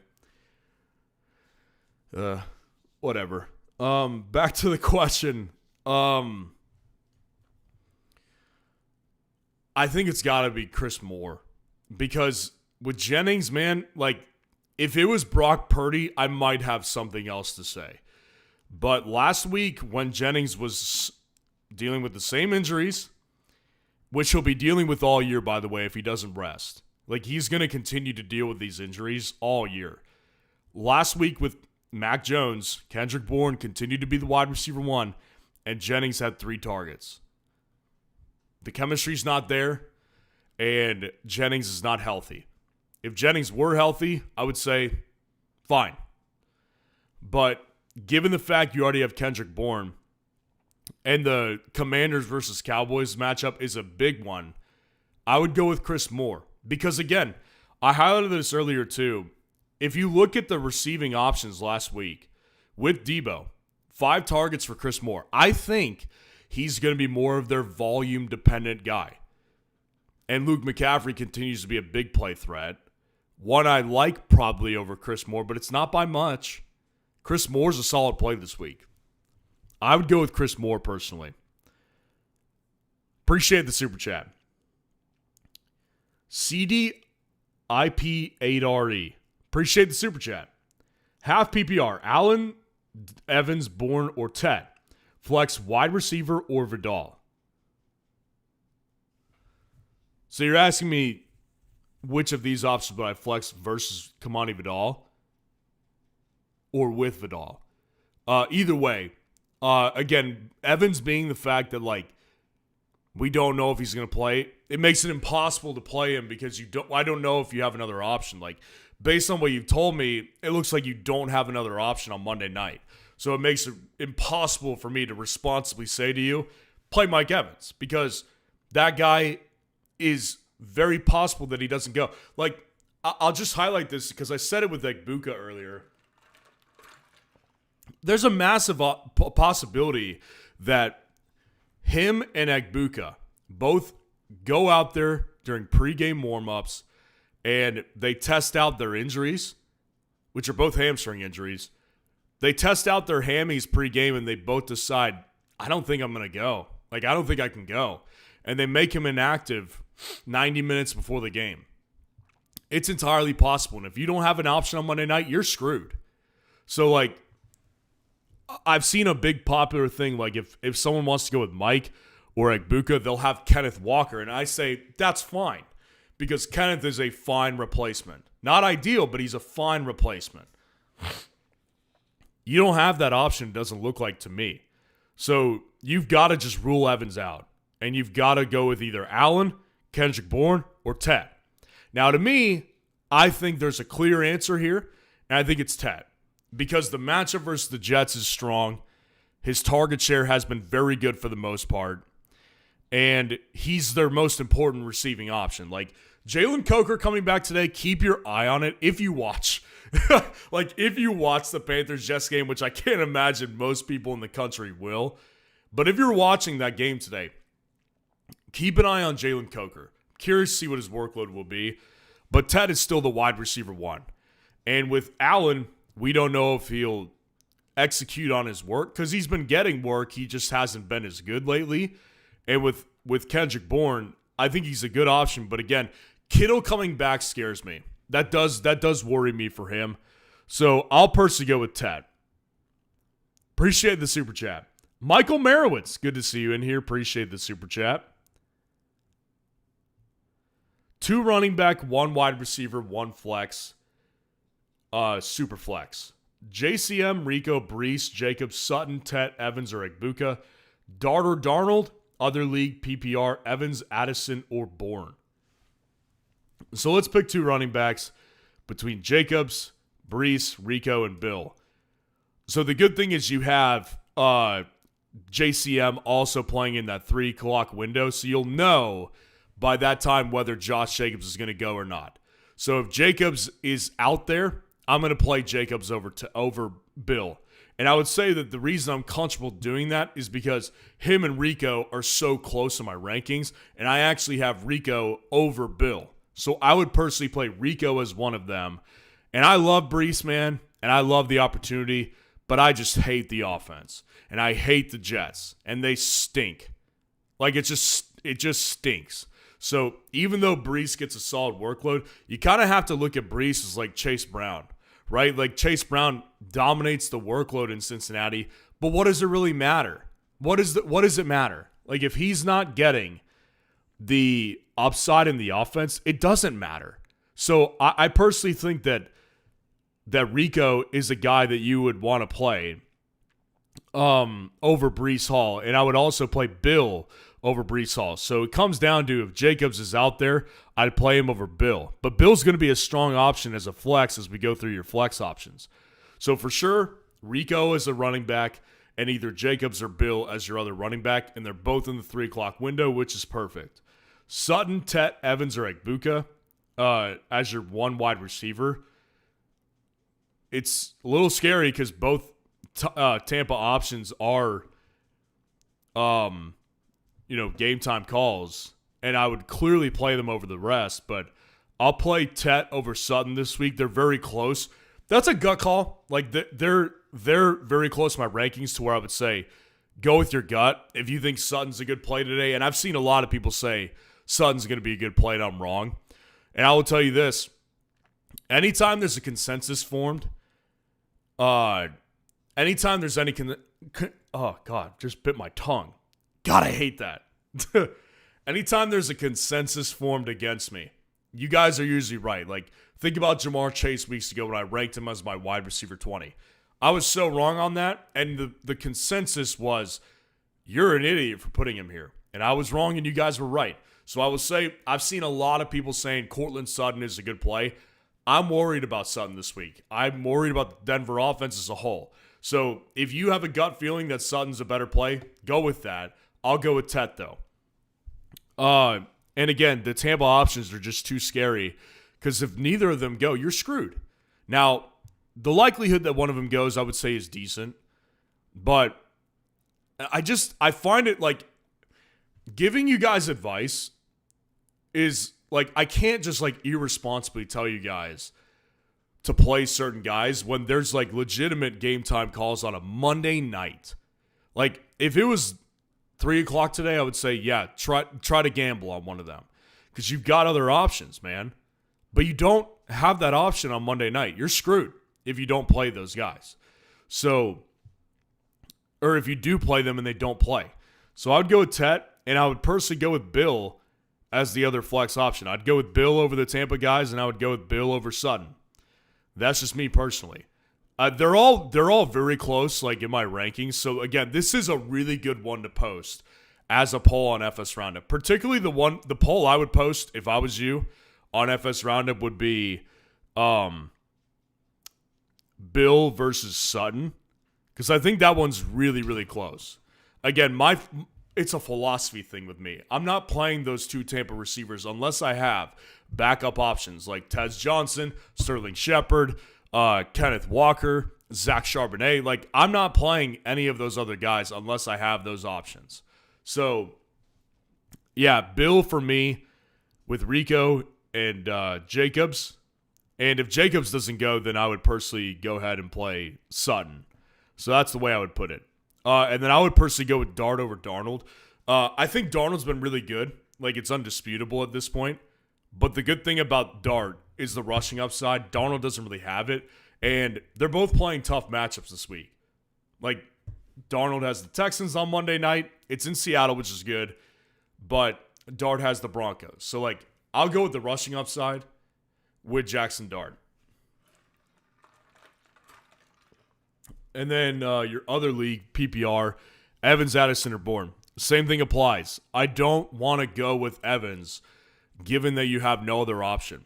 Whatever. Back to the question. I think it's got to be Chris Moore. Because with Jennings, man, like, if it was Brock Purdy, I might have something else to say. But last week, when Jennings was dealing with the same injuries, which he'll be dealing with all year, by the way, if he doesn't rest. Like, he's going to continue to deal with these injuries all year. Last week with Mac Jones, Kendrick Bourne continued to be the wide receiver 1, and Jennings had 3 targets. The chemistry's not there, and Jennings is not healthy. If Jennings were healthy, I would say, fine. But given the fact you already have Kendrick Bourne, and the Commanders versus Cowboys matchup is a big one, I would go with Chris Moore. Because, again, I highlighted this earlier too. If you look at the receiving options last week with Debo, 5 targets for Chris Moore. I think he's going to be more of their volume-dependent guy. And Luke McCaffrey continues to be a big play threat. One I like probably over Chris Moore, but it's not by much. Chris Moore's a solid play this week. I would go with Chris Moore personally. Appreciate the super chat. CDIP8RE. Appreciate the super chat. Half PPR. Allen, Evans, Bourne, or Ted. Flex wide receiver or Vidal. So you're asking me which of these options would I flex versus Kamani Vidal or with Vidal. Either way, again, Evans being the fact that, like, we don't know if he's going to play, it makes it impossible to play him because I don't know if you have another option. Like, based on what you've told me, it looks like you don't have another option on Monday night. So it makes it impossible for me to responsibly say to you, play Mike Evans, because that guy is very possible that he doesn't go. Like, I'll just highlight this because I said it with Ekbuka earlier. There's a massive possibility that him and Ekbuka both go out there during pregame warmups and they test out their injuries, which are both hamstring injuries. They test out their hammies pregame and they both decide, I don't think I'm going to go. Like, I don't think I can go. And they make him inactive 90 minutes before the game. It's entirely possible. And if you don't have an option on Monday night, you're screwed. So, like, I've seen a big popular thing, like if someone wants to go with Mike or Ekbuka, they'll have Kenneth Walker. And I say, that's fine. Because Kenneth is a fine replacement. Not ideal, but he's a fine replacement. You don't have that option, it doesn't look like to me. So you've got to just rule Evans out. And you've got to go with either Allen, Kendrick Bourne, or Ted. Now, to me, I think there's a clear answer here, and I think it's Ted. Because the matchup versus the Jets is strong. His target share has been very good for the most part. And he's their most important receiving option. Like, Jalen Coker coming back today, keep your eye on it if you watch. Like, if you watch the Panthers-Jets game, which I can't imagine most people in the country will. But if you're watching that game today, keep an eye on Jalen Coker. Curious to see what his workload will be. But Ted is still the wide receiver 1. And with Allen, we don't know if he'll execute on his work because he's been getting work. He just hasn't been as good lately. And with Kendrick Bourne, I think he's a good option. But again, Kittle coming back scares me. That does worry me for him. So I'll personally go with Ted. Appreciate the super chat. Michael Merowitz, good to see you in here. Appreciate the super chat. 2 running back, 1 wide receiver, 1 flex. Super flex. JCM, Rico, Brees, Jacobs, Sutton, Tet, Evans, or Egbuka. Dart or Darnold, other league, PPR, Evans, Addison, or Bourne. So let's pick 2 running backs between Jacobs, Brees, Rico, and Bill. So the good thing is you have JCM also playing in that 3 o'clock window, so you'll know by that time whether Josh Jacobs is going to go or not. So if Jacobs is out there, I'm going to play Jacobs over Bill. And I would say that the reason I'm comfortable doing that is because him and Rico are so close in my rankings, and I actually have Rico over Bill. So I would personally play Rico as one of them. And I love Brees, man, and I love the opportunity, but I just hate the offense. And I hate the Jets, and they stink. Like, it just stinks. So even though Brees gets a solid workload, you kind of have to look at Brees as like Chase Brown, right? Like, Chase Brown dominates the workload in Cincinnati, but what does it really matter? What does it matter? Like, if he's not getting the upside in the offense, it doesn't matter. So I personally think that Rico is a guy that you would want to play over Brees Hall, and I would also play Bill over Brees Hall. So it comes down to if Jacobs is out there, I'd play him over Bill. But Bill's going to be a strong option as a flex as we go through your flex options. So for sure, Rico is a running back, and either Jacobs or Bill as your other running back, and they're both in the 3 o'clock window, which is perfect. Sutton, Tet, Evans, or Egbuka as your 1 wide receiver. It's a little scary because both Tampa options are, game time calls, and I would clearly play them over the rest, but I'll play Tet over Sutton this week. They're very close. That's a gut call. Like, they're very close to my rankings to where I would say go with your gut if you think Sutton's a good play today, and I've seen a lot of people say Sutton's going to be a good play, and I'm wrong. And I will tell you this. Anytime there's a consensus formed, anytime there's any oh, God, just bit my tongue. God, I hate that. Anytime there's a consensus formed against me, you guys are usually right. Like, think about Jamar Chase weeks ago when I ranked him as my wide receiver 20. I was so wrong on that, and the consensus was, you're an idiot for putting him here. And I was wrong, and you guys were right. So I will say, I've seen a lot of people saying Courtland Sutton is a good play. I'm worried about Sutton this week. I'm worried about the Denver offense as a whole. So if you have a gut feeling that Sutton's a better play, go with that. I'll go with Tet, though. And again, the Tampa options are just too scary because if neither of them go, you're screwed. Now, the likelihood that one of them goes, I would say, is decent. But I find it like giving you guys advice is like, I can't just like irresponsibly tell you guys to play certain guys when there's like legitimate game time calls on a Monday night. Like, if it was 3 o'clock today, I would say, yeah, try to gamble on one of them because you've got other options, man. But you don't have that option on Monday night. You're screwed if you don't play those guys. So, or if you do play them and they don't play. So I would go with Tet, and I would personally go with Bill as the other flex option. I'd go with Bill over the Tampa guys, and I would go with Bill over Sutton. That's just me personally. They're all very close, like in my rankings. So again, this is a really good one to post as a poll on FS Roundup. Particularly the poll I would post if I was you on FS Roundup would be Bill versus Sutton, because I think that one's really, really close. Again, it's a philosophy thing with me. I'm not playing those 2 Tampa receivers unless I have backup options like Tez Johnson, Sterling Shepard, Kenneth Walker, Zach Charbonnet. Like, I'm not playing any of those other guys unless I have those options. So, yeah, Bill for me with Rico and Jacobs. And if Jacobs doesn't go, then I would personally go ahead and play Sutton. So that's the way I would put it. And then I would personally go with Dart over Darnold. I think Darnold's been really good. Like, it's undisputable at this point. But the good thing about Dart is the rushing upside. Darnold doesn't really have it. And they're both playing tough matchups this week. Like, Darnold has the Texans on Monday night. It's in Seattle, which is good. But Dart has the Broncos. So, like, I'll go with the rushing upside with Jackson Dart. And then your other league, PPR, Evans, Addison, or Bourne. Same thing applies. I don't want to go with Evans, given that you have no other option.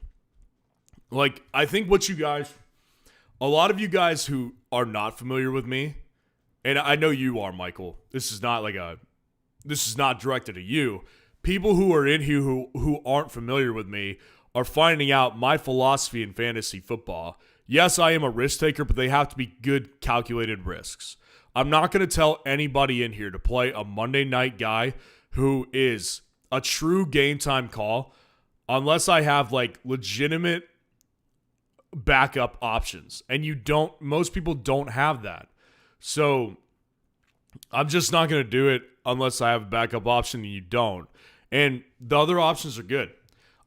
Like, I think a lot of you guys who are not familiar with me, and I know you are, Michael. This is not directed at you. People who are in here who aren't familiar with me are finding out my philosophy in fantasy football. Yes, I am a risk taker, but they have to be good calculated risks. I'm not going to tell anybody in here to play a Monday night guy who is a true game time call unless I have like legitimate backup options. And most people don't have that. So I'm just not going to do it unless I have a backup option and you don't. And the other options are good.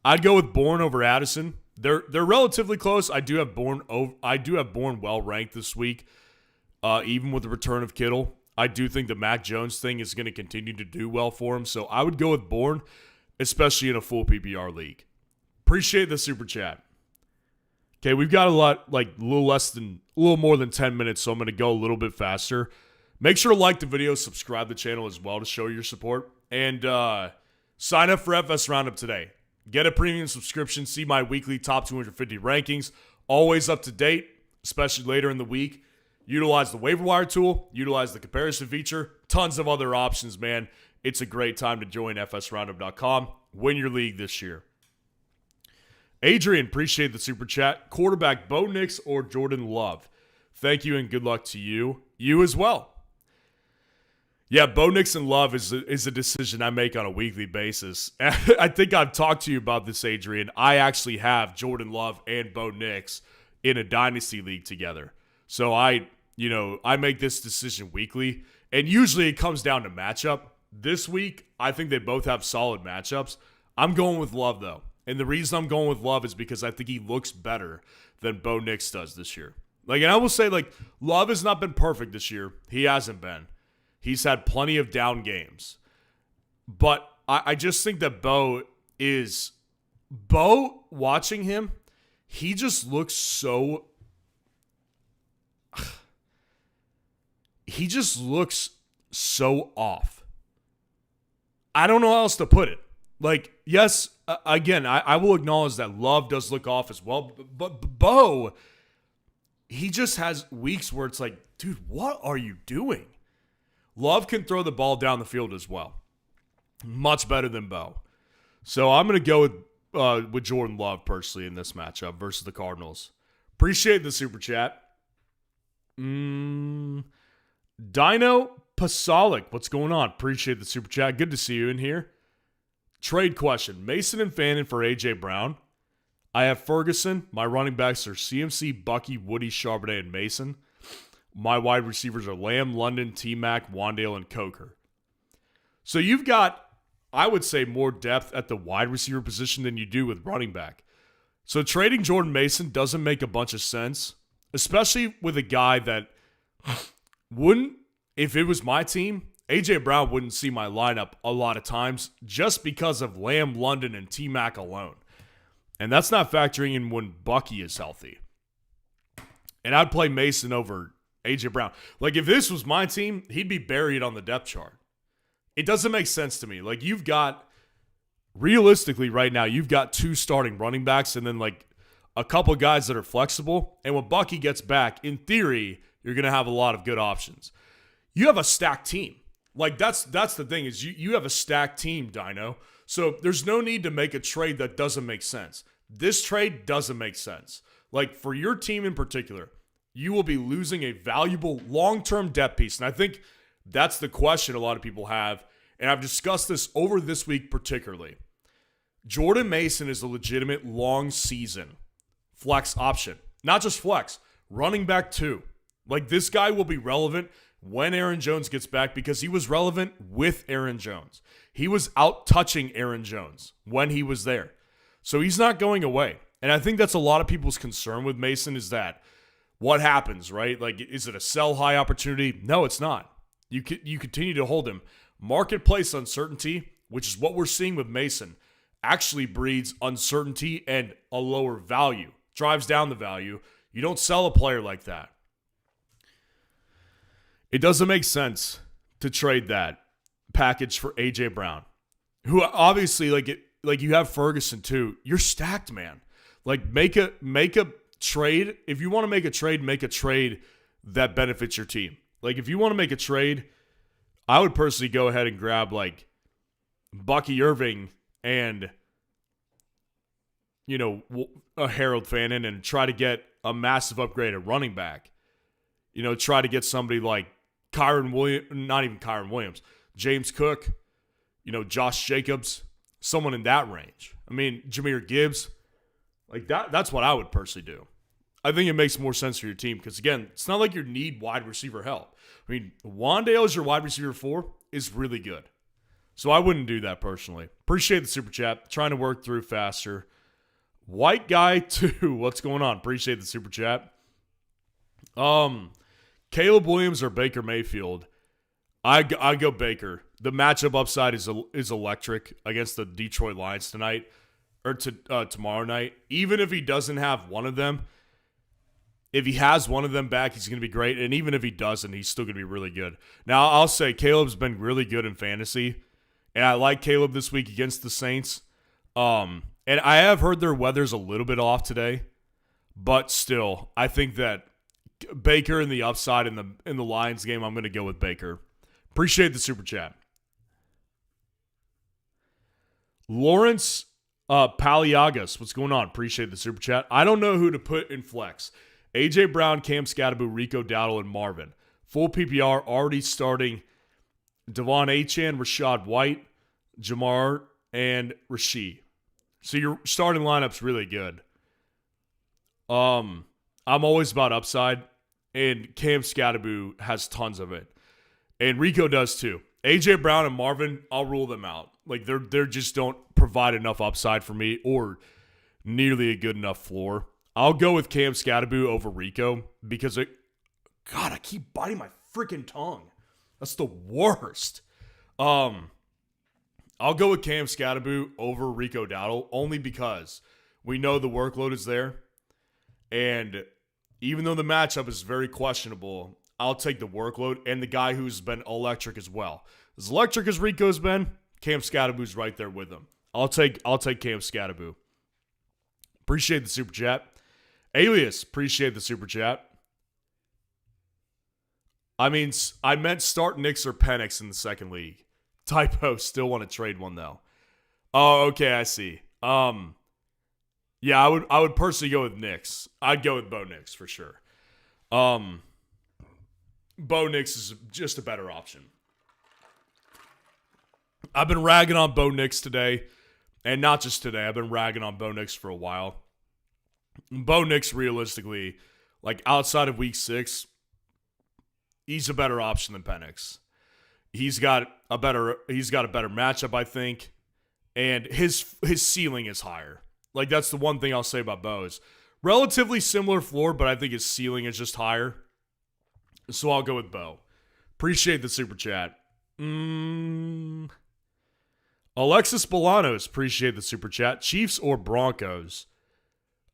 I'd go with Bourne over Addison. They're relatively close. I do have Bourne well ranked this week. Even with the return of Kittle, I do think the Mac Jones thing is going to continue to do well for him. So I would go with Bourne, especially in a full PPR league. Appreciate the super chat. Okay, we've got a little more than 10 minutes, so I'm going to go a little bit faster. Make sure to like the video, subscribe to the channel as well to show your support, and sign up for FS Roundup today. Get a premium subscription, see my weekly top 250 rankings, always up to date, especially later in the week. Utilize the waiver wire tool, utilize the comparison feature, tons of other options, man. It's a great time to join fsroundup.com. Win your league this year. Adrian, appreciate the super chat. Quarterback Bo Nix or Jordan Love? Thank you and good luck to you. You as well. Yeah, Bo Nix and Love is a decision I make on a weekly basis. I think I've talked to you about this, Adrian. I actually have Jordan Love and Bo Nix in a dynasty league together. So I make this decision weekly, and usually it comes down to matchup. This week, I think they both have solid matchups. I'm going with Love, though. And the reason I'm going with Love is because I think he looks better than Bo Nix does this year. And I will say, Love has not been perfect this year. He hasn't been. He's had plenty of down games. But I just think that Bo, watching him, he just looks so... He just looks so off. I don't know how else to put it. Yes, again, I will acknowledge that Love does look off as well. But Bo, he just has weeks where it's like, dude, what are you doing? Love can throw the ball down the field as well. Much better than Bo. So I'm going to go with Jordan Love personally in this matchup versus the Cardinals. Appreciate the super chat. Dino Pasalic, what's going on? Appreciate the super chat. Good to see you in here. Trade question. Mason and Fannin for A.J. Brown. I have Ferguson. My running backs are CMC, Bucky, Woody, Charbonnet, and Mason. My wide receivers are Lamb, London, T-Mac, Wandale, and Coker. So you've got, I would say, more depth at the wide receiver position than you do with running back. So trading Jordan Mason doesn't make a bunch of sense, especially with a guy that wouldn't, if it was my team, A.J. Brown wouldn't see my lineup a lot of times just because of Lamb, London, and T-Mac alone. And that's not factoring in when Bucky is healthy. And I'd play Mason over A.J. Brown. If this was my team, he'd be buried on the depth chart. It doesn't make sense to me. You've got, realistically right now, you've got two starting running backs and then a couple guys that are flexible. And when Bucky gets back, in theory, you're going to have a lot of good options. You have a stacked team. That's the thing is you have a stacked team, Dino. So there's no need to make a trade that doesn't make sense. This trade doesn't make sense. For your team in particular, you will be losing a valuable long-term depth piece. And I think that's the question a lot of people have. And I've discussed this over this week particularly. Jordan Mason is a legitimate long season flex option. Not just flex, running back too. This guy will be relevant when Aaron Jones gets back because he was relevant with Aaron Jones. He was out touching Aaron Jones when he was there. So he's not going away. And I think that's a lot of people's concern with Mason is that what happens, right? Is it a sell high opportunity? No, it's not. You continue to hold him. Marketplace uncertainty, which is what we're seeing with Mason, actually breeds uncertainty and a lower value. Drives down the value. You don't sell a player like that. It doesn't make sense to trade that package for A.J. Brown, who obviously, like you have Ferguson too. You're stacked, man. Like, make a trade. If you want to make a trade that benefits your team. Like, if you want to make a trade, I would personally go ahead and grab, like, Bucky Irving and, you know, a Harold Fannin and try to get a massive upgrade at running back. You know, try to get somebody like James Cook, you know, Josh Jacobs, someone in that range. I mean, Jahmyr Gibbs. Like, that's what I would personally do. I think it makes more sense for your team because, again, it's not like you need wide receiver help. I mean, Wandale as your wide receiver 4 is really good. So I wouldn't do that personally. Appreciate the super chat. Trying to work through faster. White Guy 2, what's going on? Appreciate the super chat. Caleb Williams or Baker Mayfield? I go Baker. The matchup upside is electric against the Detroit Lions tonight or tomorrow night. Even if he doesn't have one of them, if he has one of them back, he's going to be great. And even if he doesn't, he's still going to be really good. Now, I'll say Caleb's been really good in fantasy. And I like Caleb this week against the Saints. And I have heard their weather's a little bit off today. But still, I think that Baker and the upside in the Lions game, I'm going to go with Baker. Appreciate the super chat. Lawrence Paliagas, what's going on? Appreciate the super chat. I don't know who to put in flex. A.J. Brown, Cam Scatterbo, Rico Dowdle, and Marvin. Full PPR already starting Devon Achane, Rashad White, Jamar, and Rasheed. So your starting lineup's really good. I'm always about upside, and Cam Scatterbo has tons of it. And Rico does too. A.J. Brown and Marvin, I'll rule them out. Like, they're just don't provide enough upside for me or nearly a good enough floor. I'll go with Cam Scatterbo over Rico because God, I keep biting my freaking tongue. That's the worst. I'll go with Cam Scatterbo over Rico Dowdle only because we know the workload is there. And even though the matchup is very questionable, I'll take the workload and the guy who's been electric as well. As electric as Rico's been, Cam Scatterbo's right there with him. I'll take Cam Scatterbo. Appreciate the super chat. Alias, appreciate the super chat. I mean, I meant start Nix or Penix in the second league. Typo, still want to trade one though. Oh, okay, I see. Yeah, I would personally go with Nix. I'd go with Bo Nix for sure. Bo Nix is just a better option. I've been ragging on Bo Nix today, and not just today. I've been ragging on Bo Nix for a while. Bo Nix, realistically, like outside of week 6, he's a better option than Penix. He's got a better matchup, I think, and his ceiling is higher. Like, that's the one thing I'll say about Bo is relatively similar floor, but I think his ceiling is just higher. So I'll go with Bo. Appreciate the super chat. Alexis Bolanos, appreciate the super chat. Chiefs or Broncos?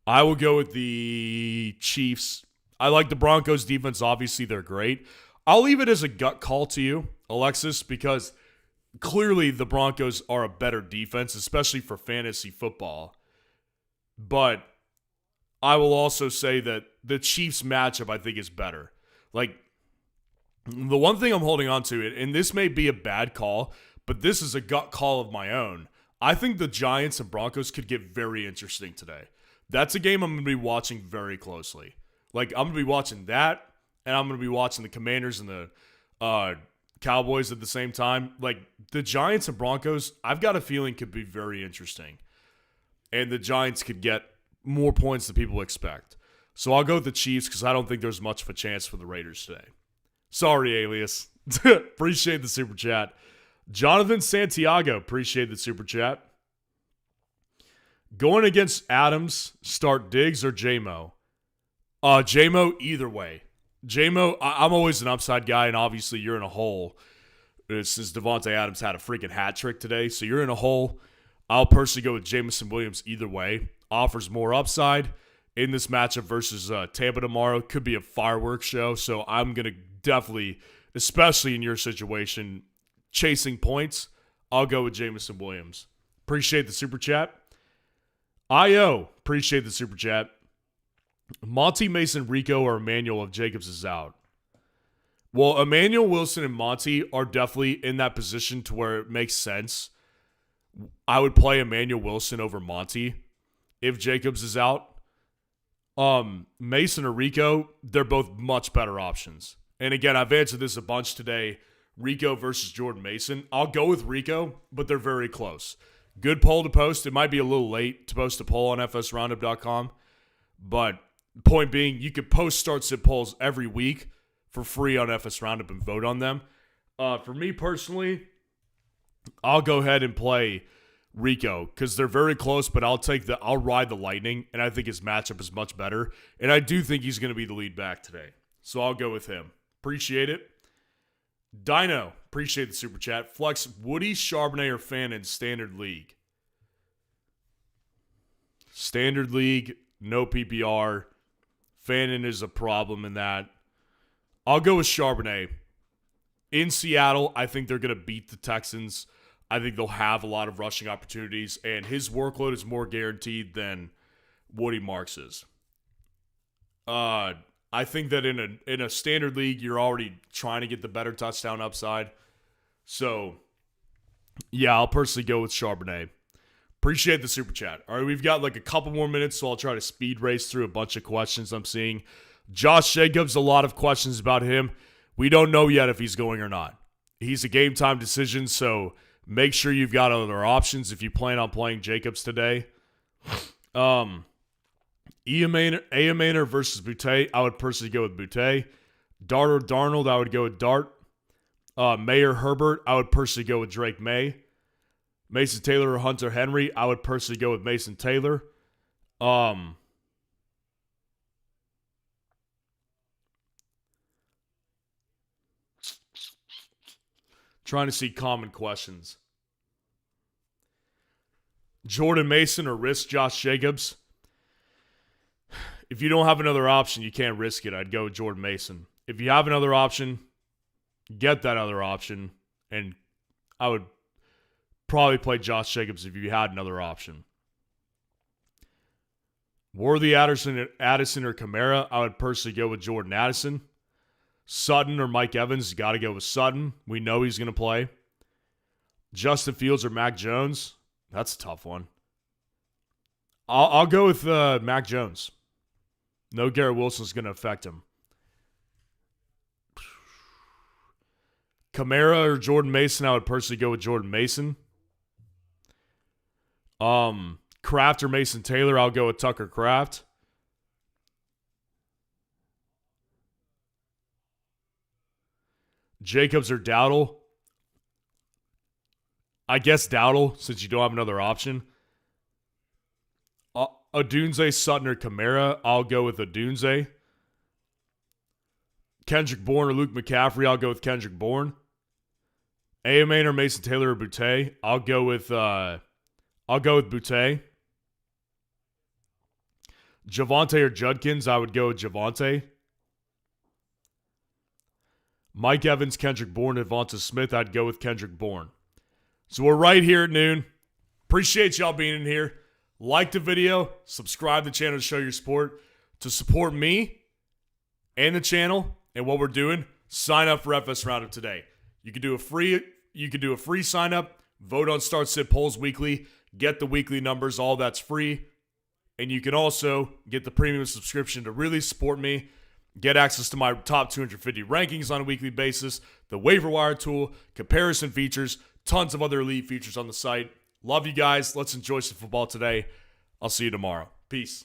I will go with the Chiefs. I like the Broncos defense. Obviously, they're great. I'll leave it as a gut call to you, Alexis, because clearly the Broncos are a better defense, especially for fantasy football. But I will also say that the Chiefs matchup, I think, is better. Like, the one thing I'm holding on to, and this may be a bad call, but this is a gut call of my own. I think the Giants and Broncos could get very interesting today. That's a game I'm going to be watching very closely. Like, I'm going to be watching that, and I'm going to be watching the Commanders and the Cowboys at the same time. Like, the Giants and Broncos, I've got a feeling could be very interesting. And the Giants could get more points than people expect. So I'll go with the Chiefs because I don't think there's much of a chance for the Raiders today. Sorry, Alias. Appreciate the super chat. Jonathan Santiago, appreciate the super chat. Going against Adams, start Diggs or J-Mo? J-Mo, either way. J-Mo, I'm always an upside guy, and obviously you're in a hole since Devontae Adams had a freaking hat trick today. So you're in a hole. I'll personally go with Jameson Williams either way. Offers more upside in this matchup versus Tampa tomorrow. Could be a fireworks show, so I'm going to definitely especially in your situation, chasing points, I'll go with Jameson Williams. Appreciate the super chat. IO, appreciate the super chat. Monty, Mason, Rico, or Emmanuel if Jacobs is out. Well, Emmanuel Wilson and Monty are definitely in that position to where it makes sense. I would play Emmanuel Wilson over Monty if Jacobs is out. Mason or Rico, they're both much better options. And again, I've answered this a bunch today. Rico versus Jordan Mason. I'll go with Rico, but they're very close. Good poll to post. It might be a little late to post a poll on fsroundup.com. But point being, you could post start-sit polls every week for free on FS Roundup and vote on them. For me personally, I'll go ahead and play Rico because they're very close, but I'll ride the Lightning, and I think his matchup is much better. And I do think he's going to be the lead back today. So I'll go with him. Appreciate it. Dino, appreciate the super chat. Flex Woody, Charbonnet, or Fan in Standard League. Standard League, no PPR. Fannin is a problem in that. I'll go with Charbonnet. In Seattle, I think they're going to beat the Texans. I think they'll have a lot of rushing opportunities, and his workload is more guaranteed than Woody Marks's. I think that in a standard league, you're already trying to get the better touchdown upside. So, yeah, I'll personally go with Charbonnet. Appreciate the super chat. All right, we've got like a couple more minutes, so I'll try to speed race through a bunch of questions I'm seeing. Josh Jacobs, a lot of questions about him. We don't know yet if he's going or not. He's a game time decision, so make sure you've got other options if you plan on playing Jacobs today. Maynor versus Boutte, I would personally go with Boutte. Dart or Darnold, I would go with Dart. May or Herbert, I would personally go with Drake May. Mason Taylor or Hunter Henry, I would personally go with Mason Taylor. Trying to see common questions. Jordan Mason or risk Josh Jacobs? If you don't have another option, you can't risk it. I'd go with Jordan Mason. If you have another option, get that other option. And I would probably play Josh Jacobs if you had another option. Worthy, Addison, or Kamara, I would personally go with Jordan Addison. Sutton or Mike Evans, got to go with Sutton. We know he's going to play. Justin Fields or Mac Jones, that's a tough one. I'll go with Mac Jones. No Garrett Wilson's going to affect him. Kamara or Jordan Mason, I would personally go with Jordan Mason. Kraft or Mason Taylor, I'll go with Tucker Kraft. Jacobs or Dowdle? I guess Dowdle, since you don't have another option. Odunze, Sutton, or Kamara, I'll go with Odunze. Kendrick Bourne or Luke McCaffrey, I'll go with Kendrick Bourne. Maynor or Mason Taylor or Boutte, I'll go with Boutte. Javonte or Judkins, I would go with Javonte. Mike Evans, Kendrick Bourne, Devonta Smith, I'd go with Kendrick Bourne. So we're right here at noon. Appreciate y'all being in here. Like the video, subscribe to the channel to show your support. To support me and the channel and what we're doing, sign up for FS Roundup today. You can do a free sign up, vote on start sit polls weekly, get the weekly numbers, all that's free. And you can also get the premium subscription to really support me, get access to my top 250 rankings on a weekly basis, the waiver wire tool, comparison features, tons of other elite features on the site. Love you guys. Let's enjoy some football today. I'll see you tomorrow. Peace.